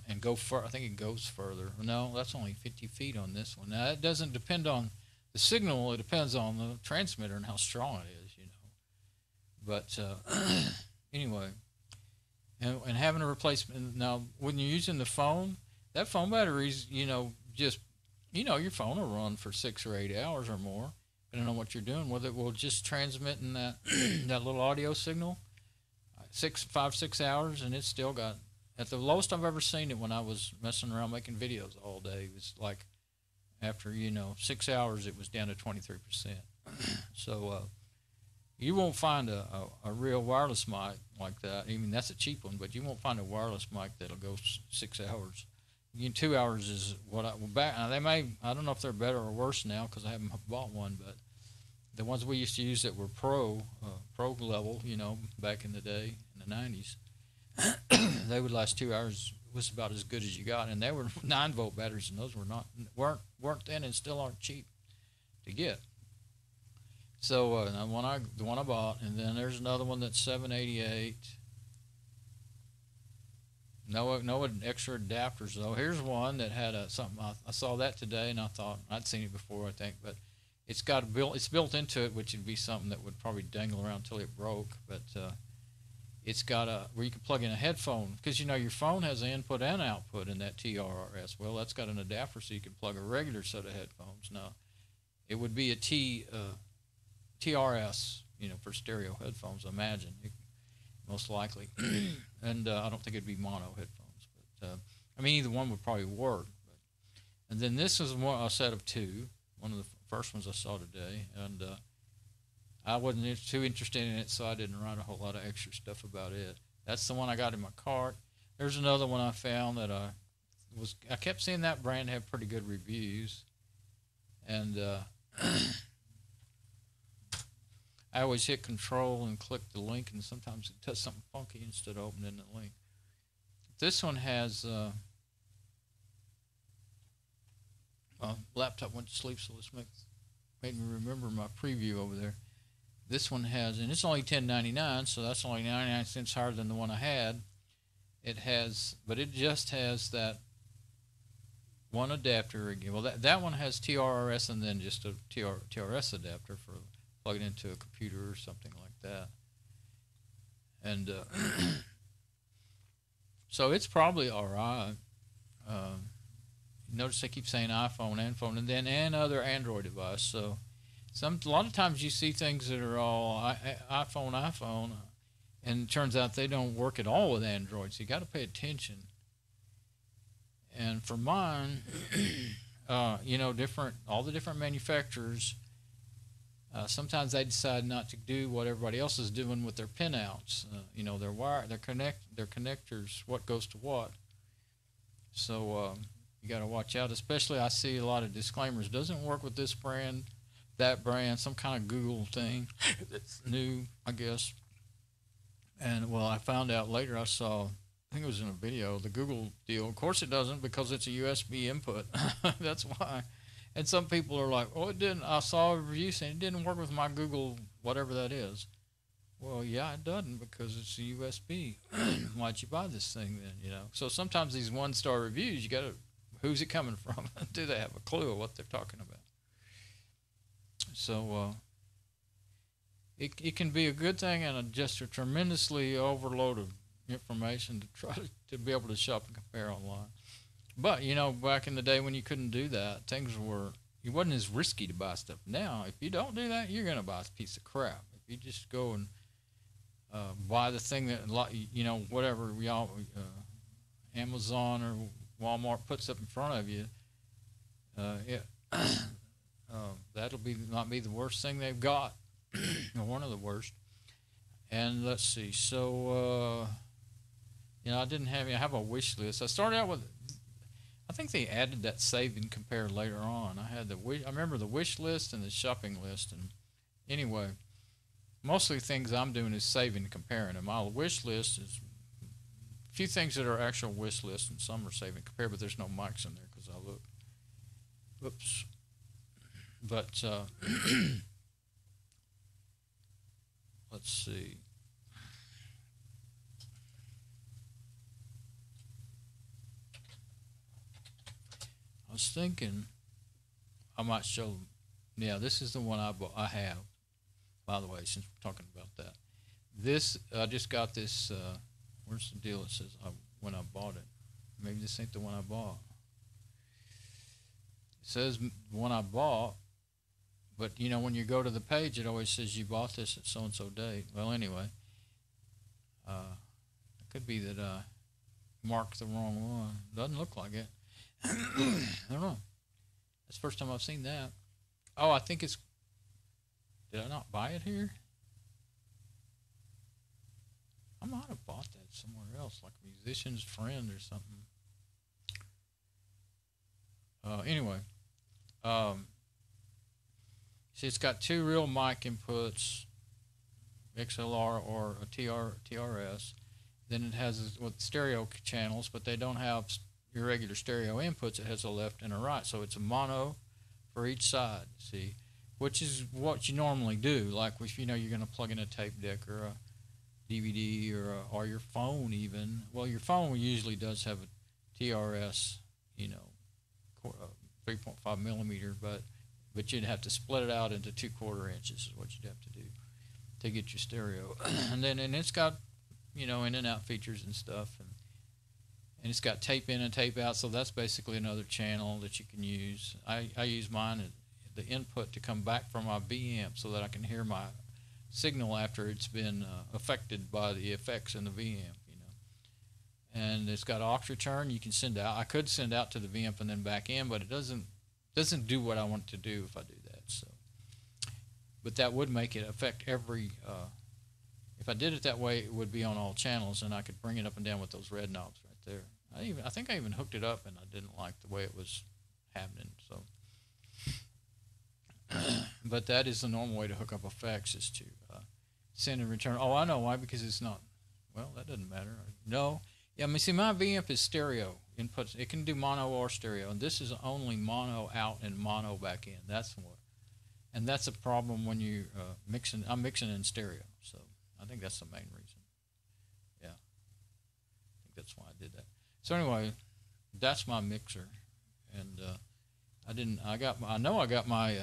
and go far. I think it goes further. No, that's only 50 feet on this one. Now it doesn't depend on the signal. It depends on the transmitter and how strong it is. But anyway, and having a replacement. Now when you're using the phone, that phone battery's just. Your phone will run for 6 or 8 hours or more, depending on what you're doing. Whether it will just transmit in that that little audio signal, 5, 6 hours, and it's still got. At the lowest I've ever seen it when I was messing around making videos all day, it was like after 6 hours, it was down to 23%. So you won't find a real wireless mic like that. I mean, that's a cheap one, but you won't find a wireless mic that'll go 6 hours. 2 hours is what they may. I don't know if they're better or worse now because I haven't bought one. But the ones we used to use that were pro level, back in the day in the 90s, they would last 2 hours. It was about as good as you got, and they were 9-volt batteries, and those weren't then and still aren't cheap to get. So the one I bought, and then there's another one that's 788. No extra adapters though. Here's one that had something. I saw that today, and I thought I'd seen it before, I think, but it's built into it, which would be something that would probably dangle around until it broke. But it's got where you can plug in a headphone, because your phone has an input and output in that TRS. Well, that's got an adapter, so you can plug a regular set of headphones. Now, it would be a TRS, for stereo headphones, I imagine. Most likely, and I don't think it'd be mono headphones, but I mean either one would probably work. And then this is a set of 2, one of the first ones I saw today, and I wasn't too interested in it, so I didn't write a whole lot of extra stuff about it. That's the one I got in my cart. There's another one I found that I kept seeing that brand have pretty good reviews, and I always hit Control and click the link, and sometimes it does something funky instead of opening the link. This one has laptop went to sleep, so let's make made me remember my preview over there. This one has, and it's only $10.99, so that's only 99 cents higher than the one I had. It has, but it just has that one adapter again. Well, that one has TRRS and then just a TRS adapter for plugging into a computer or something like that. And so it's probably all right. Notice I keep saying iPhone and phone, and then other Android device. So a lot of times you see things that are all iPhone, and it turns out they don't work at all with Android. So you got to pay attention. And for mine, all the different manufacturers, sometimes they decide not to do what everybody else is doing with their pinouts. Their wire, their connectors, what goes to what. So you got to watch out. Especially, I see a lot of disclaimers. Doesn't work with this brand, that brand, some kind of Google thing that's new, I guess. And well, I found out later. I think it was in a video, the Google deal. Of course, it doesn't because it's a USB input. That's why. And some people are like, "Oh, it didn't." I saw a review saying it didn't work with my Google, whatever that is. Well, yeah, it doesn't because it's a USB. Why'd you buy this thing then? So sometimes these 1-star reviews, you got to. Who's it coming from? Do they have a clue of what they're talking about? So it can be a good thing and just a tremendously overload of information to try to be able to shop and compare online. But, back in the day when you couldn't do that, it wasn't as risky to buy stuff. Now, if you don't do that, you're going to buy a piece of crap. If you just go and buy the thing that, whatever y'all, Amazon or Walmart puts up in front of you, that'll not be the worst thing they've got, or one of the worst. And let's see, so I have a wish list. I started out with, I think they added that save and compare later on. I remember the wish list and the shopping list, and anyway, mostly things I'm doing is saving and comparing. And my wish list is a few things that are actual wish lists, and some are save and compare, but there's no mics in there because I look. Whoops. But let's see. I was thinking I might show. Yeah, this is the one I have. By the way, since we're talking about that, I just got this. Where's the deal? It says when I bought it. Maybe this ain't the one I bought. It says the one I bought, but when you go to the page, it always says you bought this at so and so date. Well, anyway, it could be that I marked the wrong one. Doesn't look like it. I don't know. That's the first time I've seen that. Oh, I think it's. Did I not buy it here? I might have bought that somewhere else, like a musician's friend or something. Anyway, see, it's got 2 real mic inputs, XLR or a TRS. Then it has with stereo channels, but they don't have your regular stereo inputs. It has a left and a right, so it's a mono for each side. See, which is what you normally do. Like if you're going to plug in a tape deck or a DVD or your phone even. Well, your phone usually does have a TRS, 3.5 millimeter, but you'd have to split it out into 2/4 inches is what you'd have to do to get your stereo. and it's got in and out features and stuff, and it's got tape in and tape out, so that's basically another channel that you can use. I use mine the input to come back from my B amp so that I can hear my signal after it's been affected by the effects in the V amp, And it's got aux return. You can send out. I could send out to the V amp and then back in, but it doesn't do what I want it to do if I do that. So, but that would make it affect every. If I did it that way, it would be on all channels, and I could bring it up and down with those red knobs right there. I think I even hooked it up, and I didn't like the way it was happening. So. But that is the normal way to hook up effects, is to send and return. Oh, I know why, because it's not. Well, that doesn't matter. No. Yeah, see, my V amp is stereo inputs. It can do mono or stereo, and this is only mono out and mono back in. That's what. and that's a problem when you mixing. I'm mixing in stereo, so I think that's the main reason. Yeah, I think that's why I did that. So anyway, that's my mixer, and I know I got my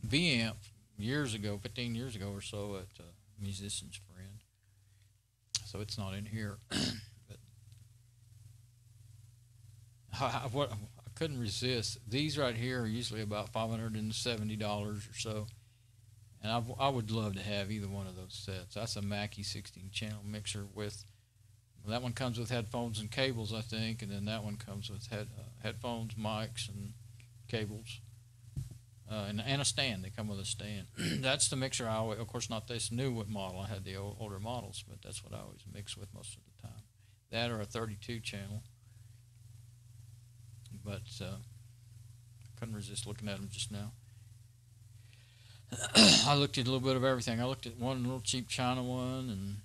V-amp years ago, 15 years ago or so, at Musician's Friend. So it's not in here. But I couldn't resist. These right here are usually about $570 or so. And I would love to have either one of those sets. That's a Mackie 16-channel mixer with, well, that one comes with headphones and cables, I think, and then that one comes with headphones, mics, and cables. And a stand. They come with a stand. That's the mixer I always, of course, not this new model. I had the older models, but that's what I always mix with most of the time. That or a 32-channel. But I couldn't resist looking at them just now. I looked at a little bit of everything. I looked at one little cheap China one,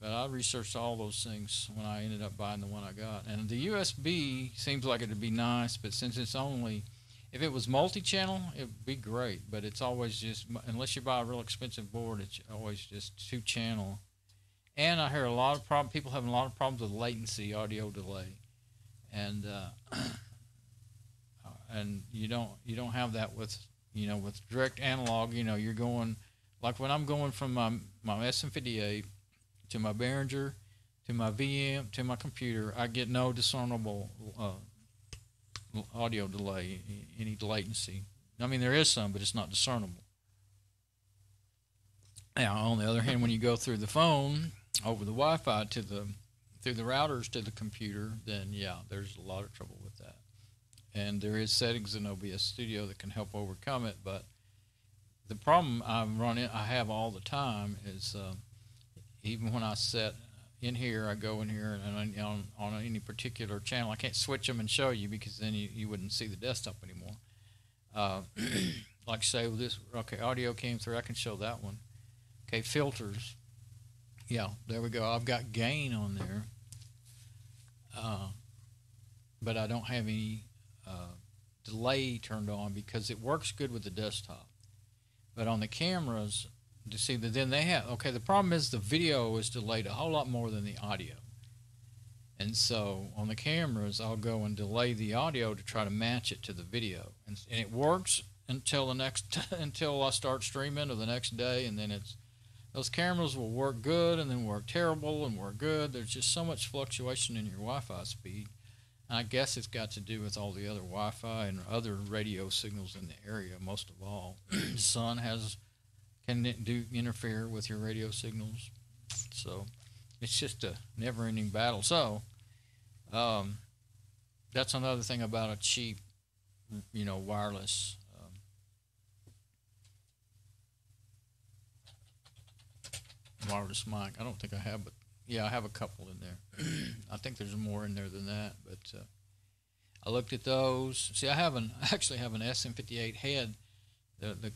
but I researched all those things when I ended up buying the one I got. And the USB seems like it would be nice, but since it's only, if it was multi-channel, it would be great, but it's always just, unless you buy a real expensive board, it's always just 2-channel. And I hear a lot of people having a lot of problems with latency, audio delay. And and you don't have that with, with direct analog. You're going, like when I'm going from my SM58 to my Behringer to my VM to my computer, I get no discernible audio delay, any latency. I mean, there is some, but it's not discernible. Now, on the other hand, when you go through the phone over the Wi-Fi through the routers to the computer, then yeah, there's a lot of trouble with that. And there is settings in OBS Studio that can help overcome it, but the problem I have all the time is even when I set in here, I go in here and on any particular channel, I can't switch them and show you because then you wouldn't see the desktop anymore. Like say this, okay, audio came through, I can show that one. Okay, filters. Yeah, there we go. I've got gain on there, but I don't have any delay turned on because it works good with the desktop. But on the cameras, to see that then they have, okay, the problem is the video is delayed a whole lot more than the audio. And so on the cameras, I'll go and delay the audio to try to match it to the video. And it works until until I start streaming or the next day, and then those cameras will work good and then work terrible and work good. There's just so much fluctuation in your Wi-Fi speed. I guess it's got to do with all the other Wi-Fi and other radio signals in the area, most of all. The sun can interfere with your radio signals. So it's just a never-ending battle. So that's another thing about a cheap, wireless wireless mic. I don't think I have, but yeah, I have a couple in there. I think there's more in there than that, but I looked at those. See, I actually have an SM58 head. The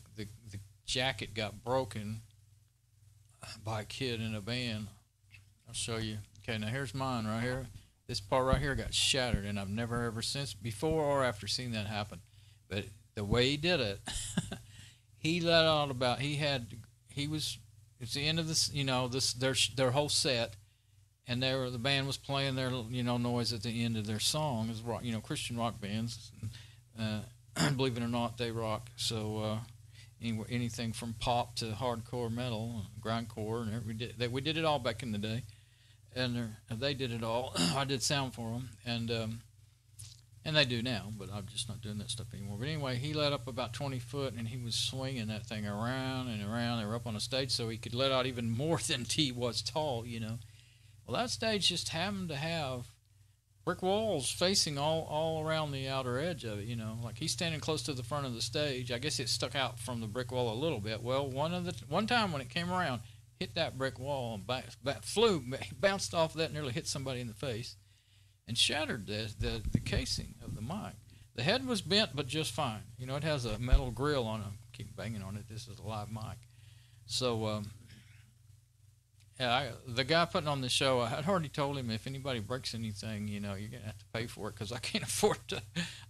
jacket got broken by a kid in a band. I'll show you. Okay, now here's mine right here. This part right here got shattered, and I've never ever since, before or after, seen that happen. But the way he did it, he let out about, it's the end of this, their whole set, and the band was playing their, noise at the end of their song. It was rock, Christian rock bands. Believe it or not, they rock. So anything from pop to hardcore metal, grindcore, and we did it all back in the day, and they did it all. I did sound for them, and they do now, but I'm just not doing that stuff anymore. But anyway, he let up about 20 foot, and he was swinging that thing around and around. They were up on a stage, so he could let out even more than he was tall, Well, that stage just happened to have brick walls facing all around the outer edge of it, Like he's standing close to the front of the stage. I guess it stuck out from the brick wall a little bit. Well, one time when it came around, hit that brick wall and bounced off that, nearly hit somebody in the face, and shattered the casing of the mic. The head was bent, but just fine. It has a metal grill on it. I keep banging on it. This is a live mic. So the guy putting on the show, I had already told him if anybody breaks anything, you're going to have to pay for it because I can't afford to.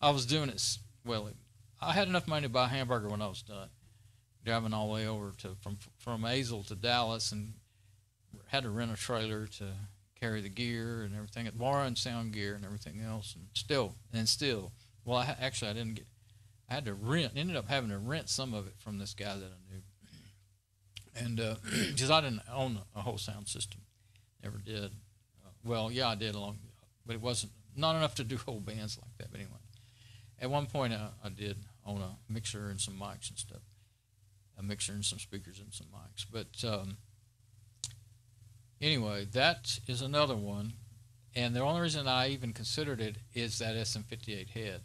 I was doing it, well, I had enough money to buy a hamburger when I was done. driving all the way over to from Azle to Dallas, and had to rent a trailer to carry the gear and everything, borrowing sound gear and everything else, and still, well, actually I didn't get. I had to ended up having to rent some of it from this guy that I knew. And because I didn't own a whole sound system, never did. Well, yeah, I did but it wasn't not enough to do whole bands like that. But anyway, at one point I did own a mixer and some mics and stuff, a mixer and some speakers and some mics. But anyway, that is another one, and the only reason I even considered it is that SM58 head.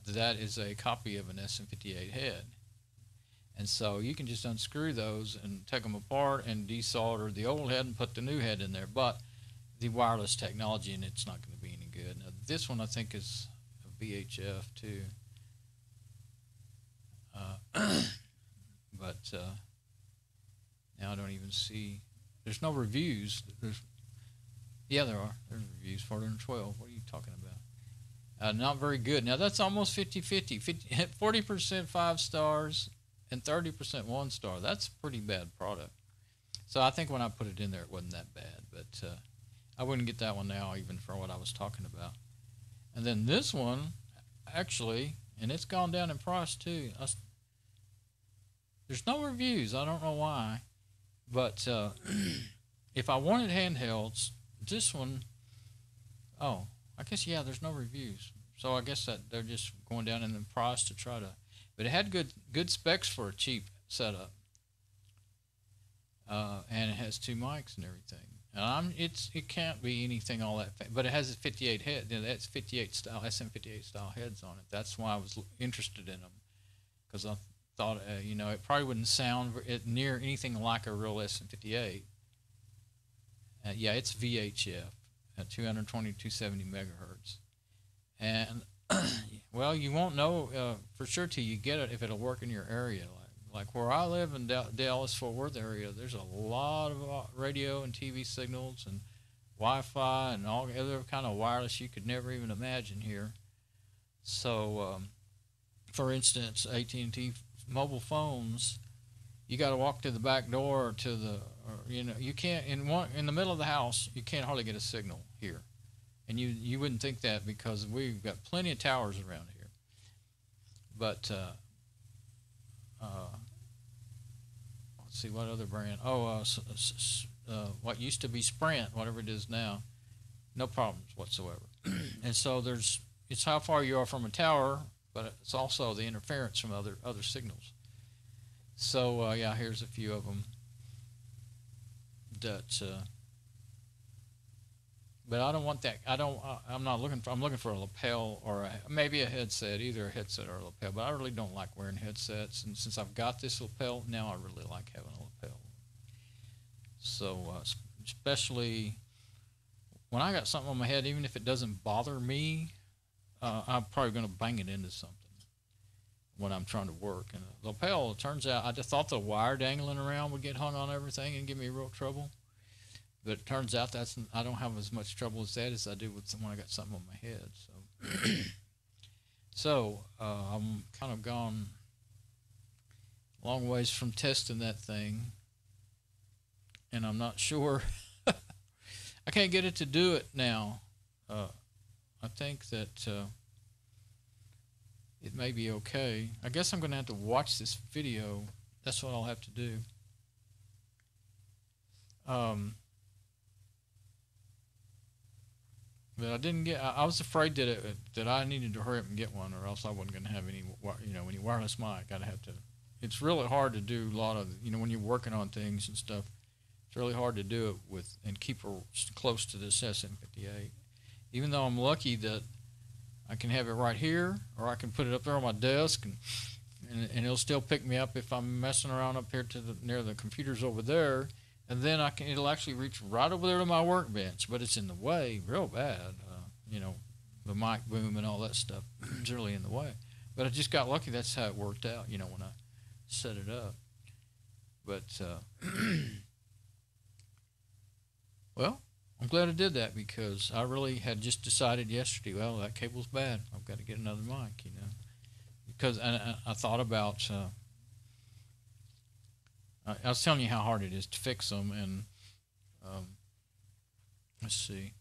That is a copy of an SM58 head. And so you can just unscrew those and take them apart and desolder the old head and put the new head in there. But the wireless technology in it's not going to be any good. Now, this one I think is a VHF too. But now I don't even see. There's no reviews. Yeah, there are. There's reviews. 412. What are you talking about? Not very good. Now that's almost 50-50. 40% 5 stars. And 30% 1 star. That's a pretty bad product. So I think when I put it in there, it wasn't that bad. But I wouldn't get that one now, even for what I was talking about. And then this one, actually, and it's gone down in price too. There's no reviews. I don't know why. But if I wanted handhelds, this one, I guess, yeah, there's no reviews. So I guess that they're just going down in the price to try to. But it had good specs for a cheap setup, and it has 2 mics and everything. And it can't be anything all that, but it has a 58 head. That's 58 style SM58 style heads on it. That's why I was interested in them, because I thought it probably wouldn't sound near anything like a real SM58. Yeah, it's VHF at 220 270 megahertz, and well, you won't know for sure till you get it if it'll work in your area. Like where I live in Dallas-Fort Worth area, there's a lot of radio and TV signals and Wi-Fi and all other kind of wireless you could never even imagine here. So, for instance, AT&T mobile phones, you got to walk to the back door you can't in the middle of the house. You can't hardly get a signal here. And you wouldn't think that because we've got plenty of towers around here. But let's see, what other brand? What used to be Sprint, whatever it is now, no problems whatsoever. And so it's how far you are from a tower, but it's also the interference from other signals. So yeah, here's a few of them that. But I don't want that. I'm not looking for. I'm looking for a lapel or maybe a headset, either a headset or a lapel. But I really don't like wearing headsets, and since I've got this lapel now, I really like having a lapel. So especially when I got something on my head, even if it doesn't bother me, I'm probably going to bang it into something when I'm trying to work. And a lapel, it turns out, I just thought the wire dangling around would get hung on everything and give me real trouble. But it turns out I don't have as much trouble as that as I do with when I got something on my head. So, I'm kind of gone a long ways from testing that thing, and I'm not sure. I can't get it to do it now. I think that it may be okay. I guess I'm going to have to watch this video. That's what I'll have to do. But I didn't get. I was afraid that I needed to hurry up and get one, or else I wasn't going to have any wireless mic. I'd have to. It's really hard to do a lot of when you're working on things and stuff. It's really hard to do it with and keep her close to this SM58. Even though I'm lucky that I can have it right here, or I can put it up there on my desk, and it'll still pick me up if I'm messing around up here near the computers over there. And then it'll actually reach right over there to my workbench, but it's in the way real bad. The mic boom and all that stuff is really in the way. But I just got lucky. That's how it worked out, when I set it up. But, well, I'm glad I did that because I really had just decided yesterday, well, that cable's bad. I've got to get another mic, Because I thought about I was telling you how hard it is to fix them, and let's see.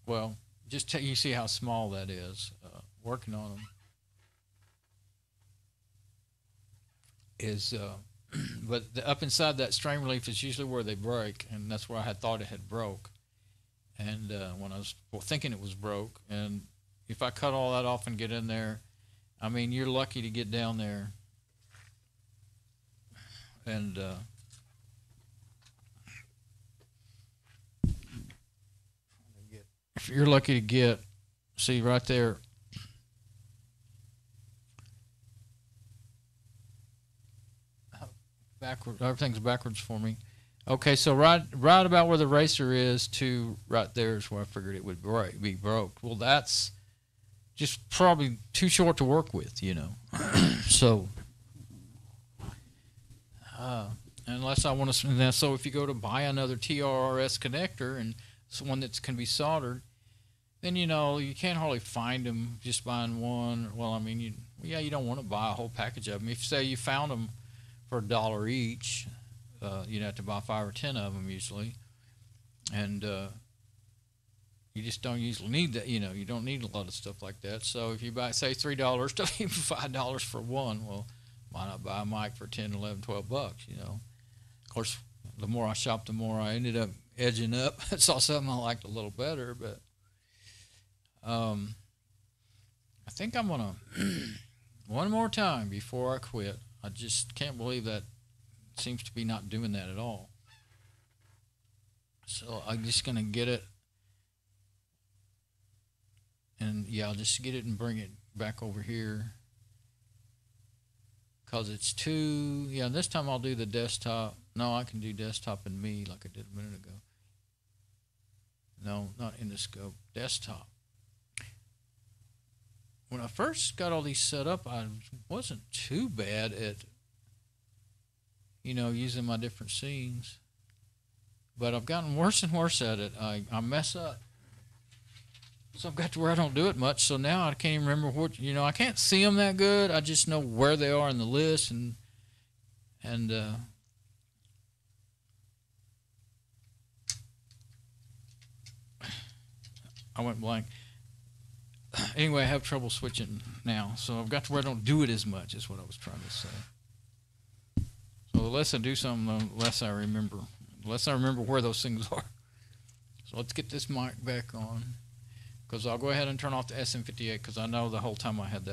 Well, just you see how small that is. Working on them is, but up inside that strain relief is usually where they break, and that's where I had thought it had broke. And when I was thinking it was broke, and if I cut all that off and get in there, I mean, you're lucky to get down there. And if you're lucky to get, see right there, backward, everything's backwards for me. Okay, so right about where the racer is to right there is where I figured it would be broke. Well, that's just probably too short to work with, you know. So, unless I want to, so if you go to buy another TRRS connector and it's one that can be soldered, then you know you can't hardly find them just buying one. Well, I mean, you don't want to buy a whole package of them. If say you found them for $1 each, you'd have to buy 5 or 10 of them usually, and you just don't usually need that. You know, you don't need a lot of stuff like that. So if you buy, say, $3, don't even $5 for one. Well, why not buy a mic for 10, 11, 12 bucks? You know, of course, the more I shopped, the more I ended up edging up. I saw something I liked a little better, but I think I'm gonna one more time before I quit. I just can't believe that seems to be not doing that at all. So I'm just gonna get it, and yeah, I'll just get it and bring it back over here, cause it's too, yeah, this time I'll do the desktop. No, I can do desktop and me like I did a minute ago. No, not in the scope, desktop. When I first got all these set up, I wasn't too bad at, you know, using my different scenes, but I've gotten worse and worse at it. I mess up, so I've got to where I don't do it much. So now I can't even remember what, you know, I can't see them that good. I just know where they are in the list, and I went blank. Anyway, I have trouble switching now, so I've got to where I don't do it as much, is what I was trying to say. So the less I do something, the less I remember. The less I remember where those things are. So let's get this mic back on, because I'll go ahead and turn off the SM58, because I know the whole time I had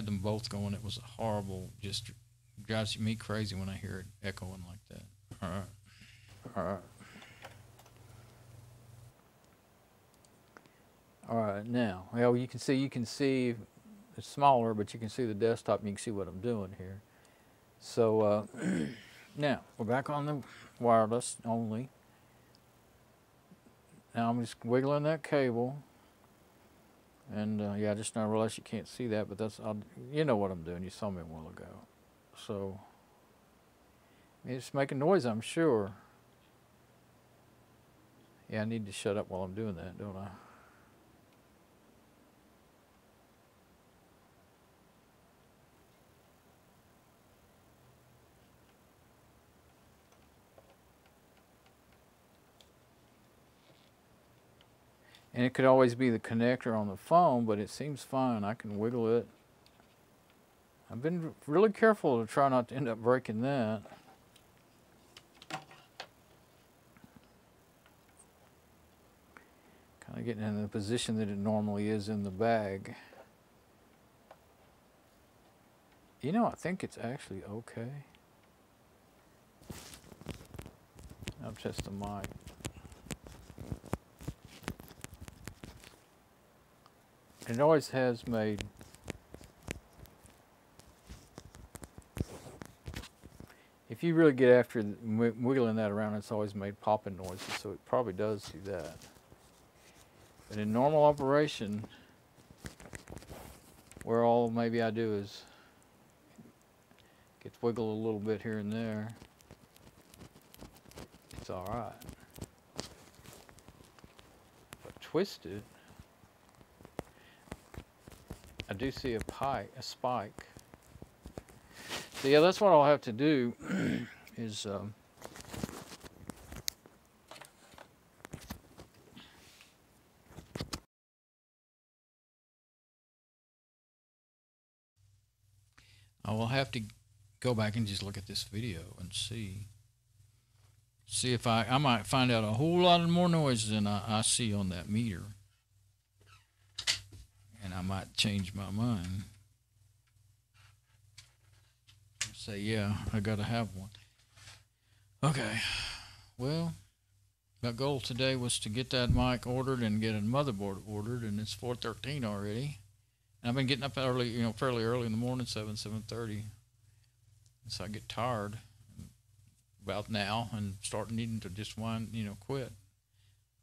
them both going, it was a horrible, just drives me crazy when I hear it echoing like that. All right. All right. All right, now, well, you can see it's smaller, but you can see the desktop, and you can see what I'm doing here. So now we're back on the wireless only. Now I'm just wiggling that cable, and yeah, I just now realized you can't see that, but you know what I'm doing. You saw me a while ago. So it's making noise, I'm sure. Yeah, I need to shut up while I'm doing that, don't I? And it could always be the connector on the phone, but it seems fine. I can wiggle it. I've been really careful to try not to end up breaking that. Kind of getting in the position that it normally is in the bag. You know, I think it's actually okay. I'll test the mic. It always has made, if you really get after wiggling that around, it's always made popping noises, so it probably does do that. But in normal operation, where all maybe I do is get to wiggle a little bit here and there, it's all right. But twist it, do see a spike. So yeah, that's what I'll have to do is I will have to go back and just look at this video and see if I might find out a whole lot more noise than I see on that meter, and I might change my mind. Say, yeah, I gotta have one. Okay, well, my goal today was to get that mic ordered and get a motherboard ordered, and it's 4:13 already. And I've been getting up early, fairly early in the morning, 7:30. So I get tired about now and start needing to just quit.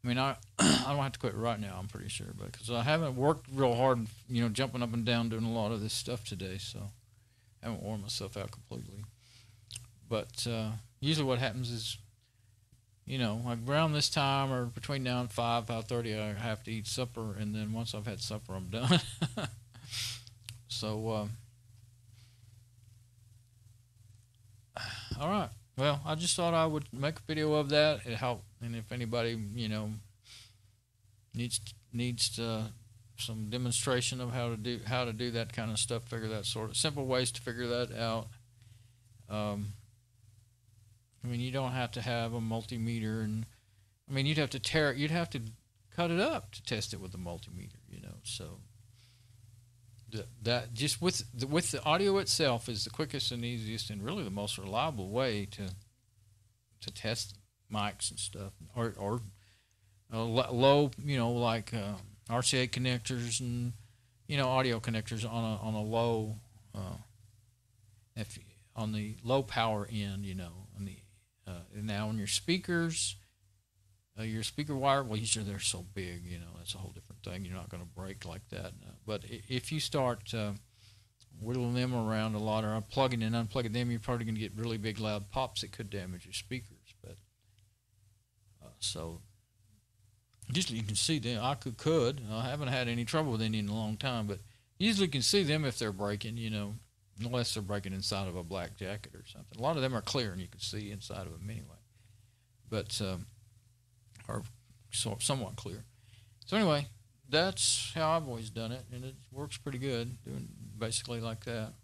I mean, I don't have to quit right now, I'm pretty sure, because I haven't worked real hard, jumping up and down doing a lot of this stuff today, so I haven't worn myself out completely. But usually what happens is, like around this time or between now and 5:30, I have to eat supper, and then once I've had supper, I'm done. So, all right. Well, I just thought I would make a video of that. It helped, and if anybody, needs some demonstration of how to do that kind of stuff, figure that sort of simple ways to figure that out. I mean, you don't have to have a multimeter, and I mean, you'd have to cut it up to test it with a multimeter, So that just with the audio itself is the quickest and easiest and really the most reliable way to test mics and stuff, or low, like RCA connectors and audio connectors on a low on the low power end, on the now on your speakers. Your speaker wire, well, usually they're so big, that's a whole different thing. You're not going to break like that. But if you start whittling them around a lot, or unplugging and unplugging them, you're probably going to get really big, loud pops that could damage your speakers. But so usually you can see them. I haven't had any trouble with any in a long time, but usually you can see them if they're breaking, unless they're breaking inside of a black jacket or something. A lot of them are clear, and you can see inside of them anyway. But are somewhat clear. So anyway, that's how I've always done it, and it works pretty good, doing basically like that.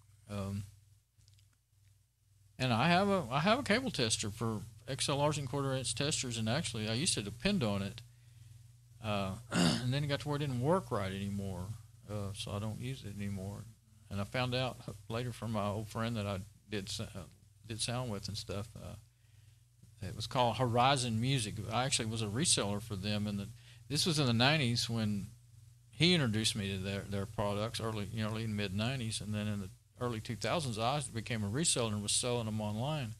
And I have a cable tester for XLRs and quarter-inch testers, and actually I used to depend on it, and then it got to where it didn't work right anymore, so I don't use it anymore. And I found out later from my old friend that I did sound with and stuff. It was called Horizon Music. I actually was a reseller for them, and this was in the 90s when he introduced me to their products, early in mid 90s, and then in the early 2000s I became a reseller and was selling them online.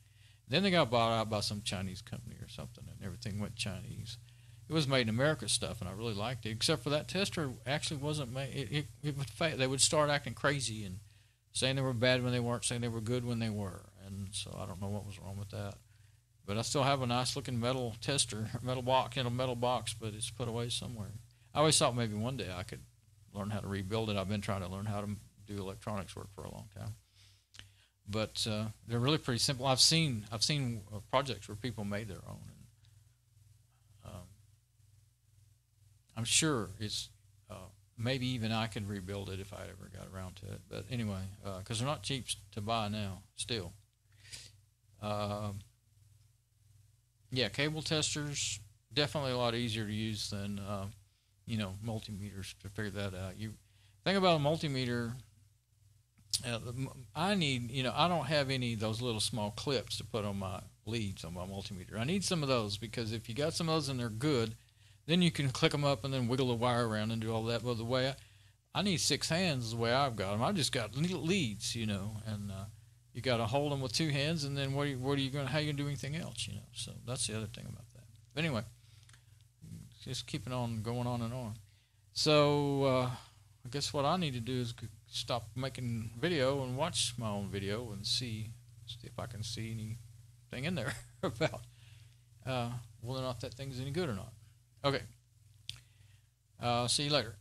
Then they got bought out by some Chinese company or something, and everything went Chinese. It was made in America stuff, and I really liked it, except for that tester actually wasn't made. It would fail. They would start acting crazy and saying they were bad when they weren't, saying they were good when they were, and so I don't know what was wrong with that. But I still have a nice looking metal tester, metal box, but it's put away somewhere. I always thought maybe one day I could learn how to rebuild it. I've been trying to learn how to do electronics work for a long time. But they're really pretty simple. I've seen projects where people made their own. And, I'm sure it's maybe even I could rebuild it if I ever got around to it. But anyway, because they're not cheap to buy now still. Yeah, cable testers, definitely a lot easier to use than, multimeters to figure that out. You think about a multimeter, I need, I don't have any of those little small clips to put on my leads on my multimeter. I need some of those, because if you got some of those and they're good, then you can click them up and then wiggle the wire around and do all that. But the way I need 6 hands the way I've got them. I've just got leads, and you got to hold them with 2 hands, and then how are you going to do anything else, So that's the other thing about that. But anyway, just keeping on going on and on. So I guess what I need to do is stop making video and watch my own video and see if I can see anything in there about whether or not that thing's any good or not. Okay. See you later.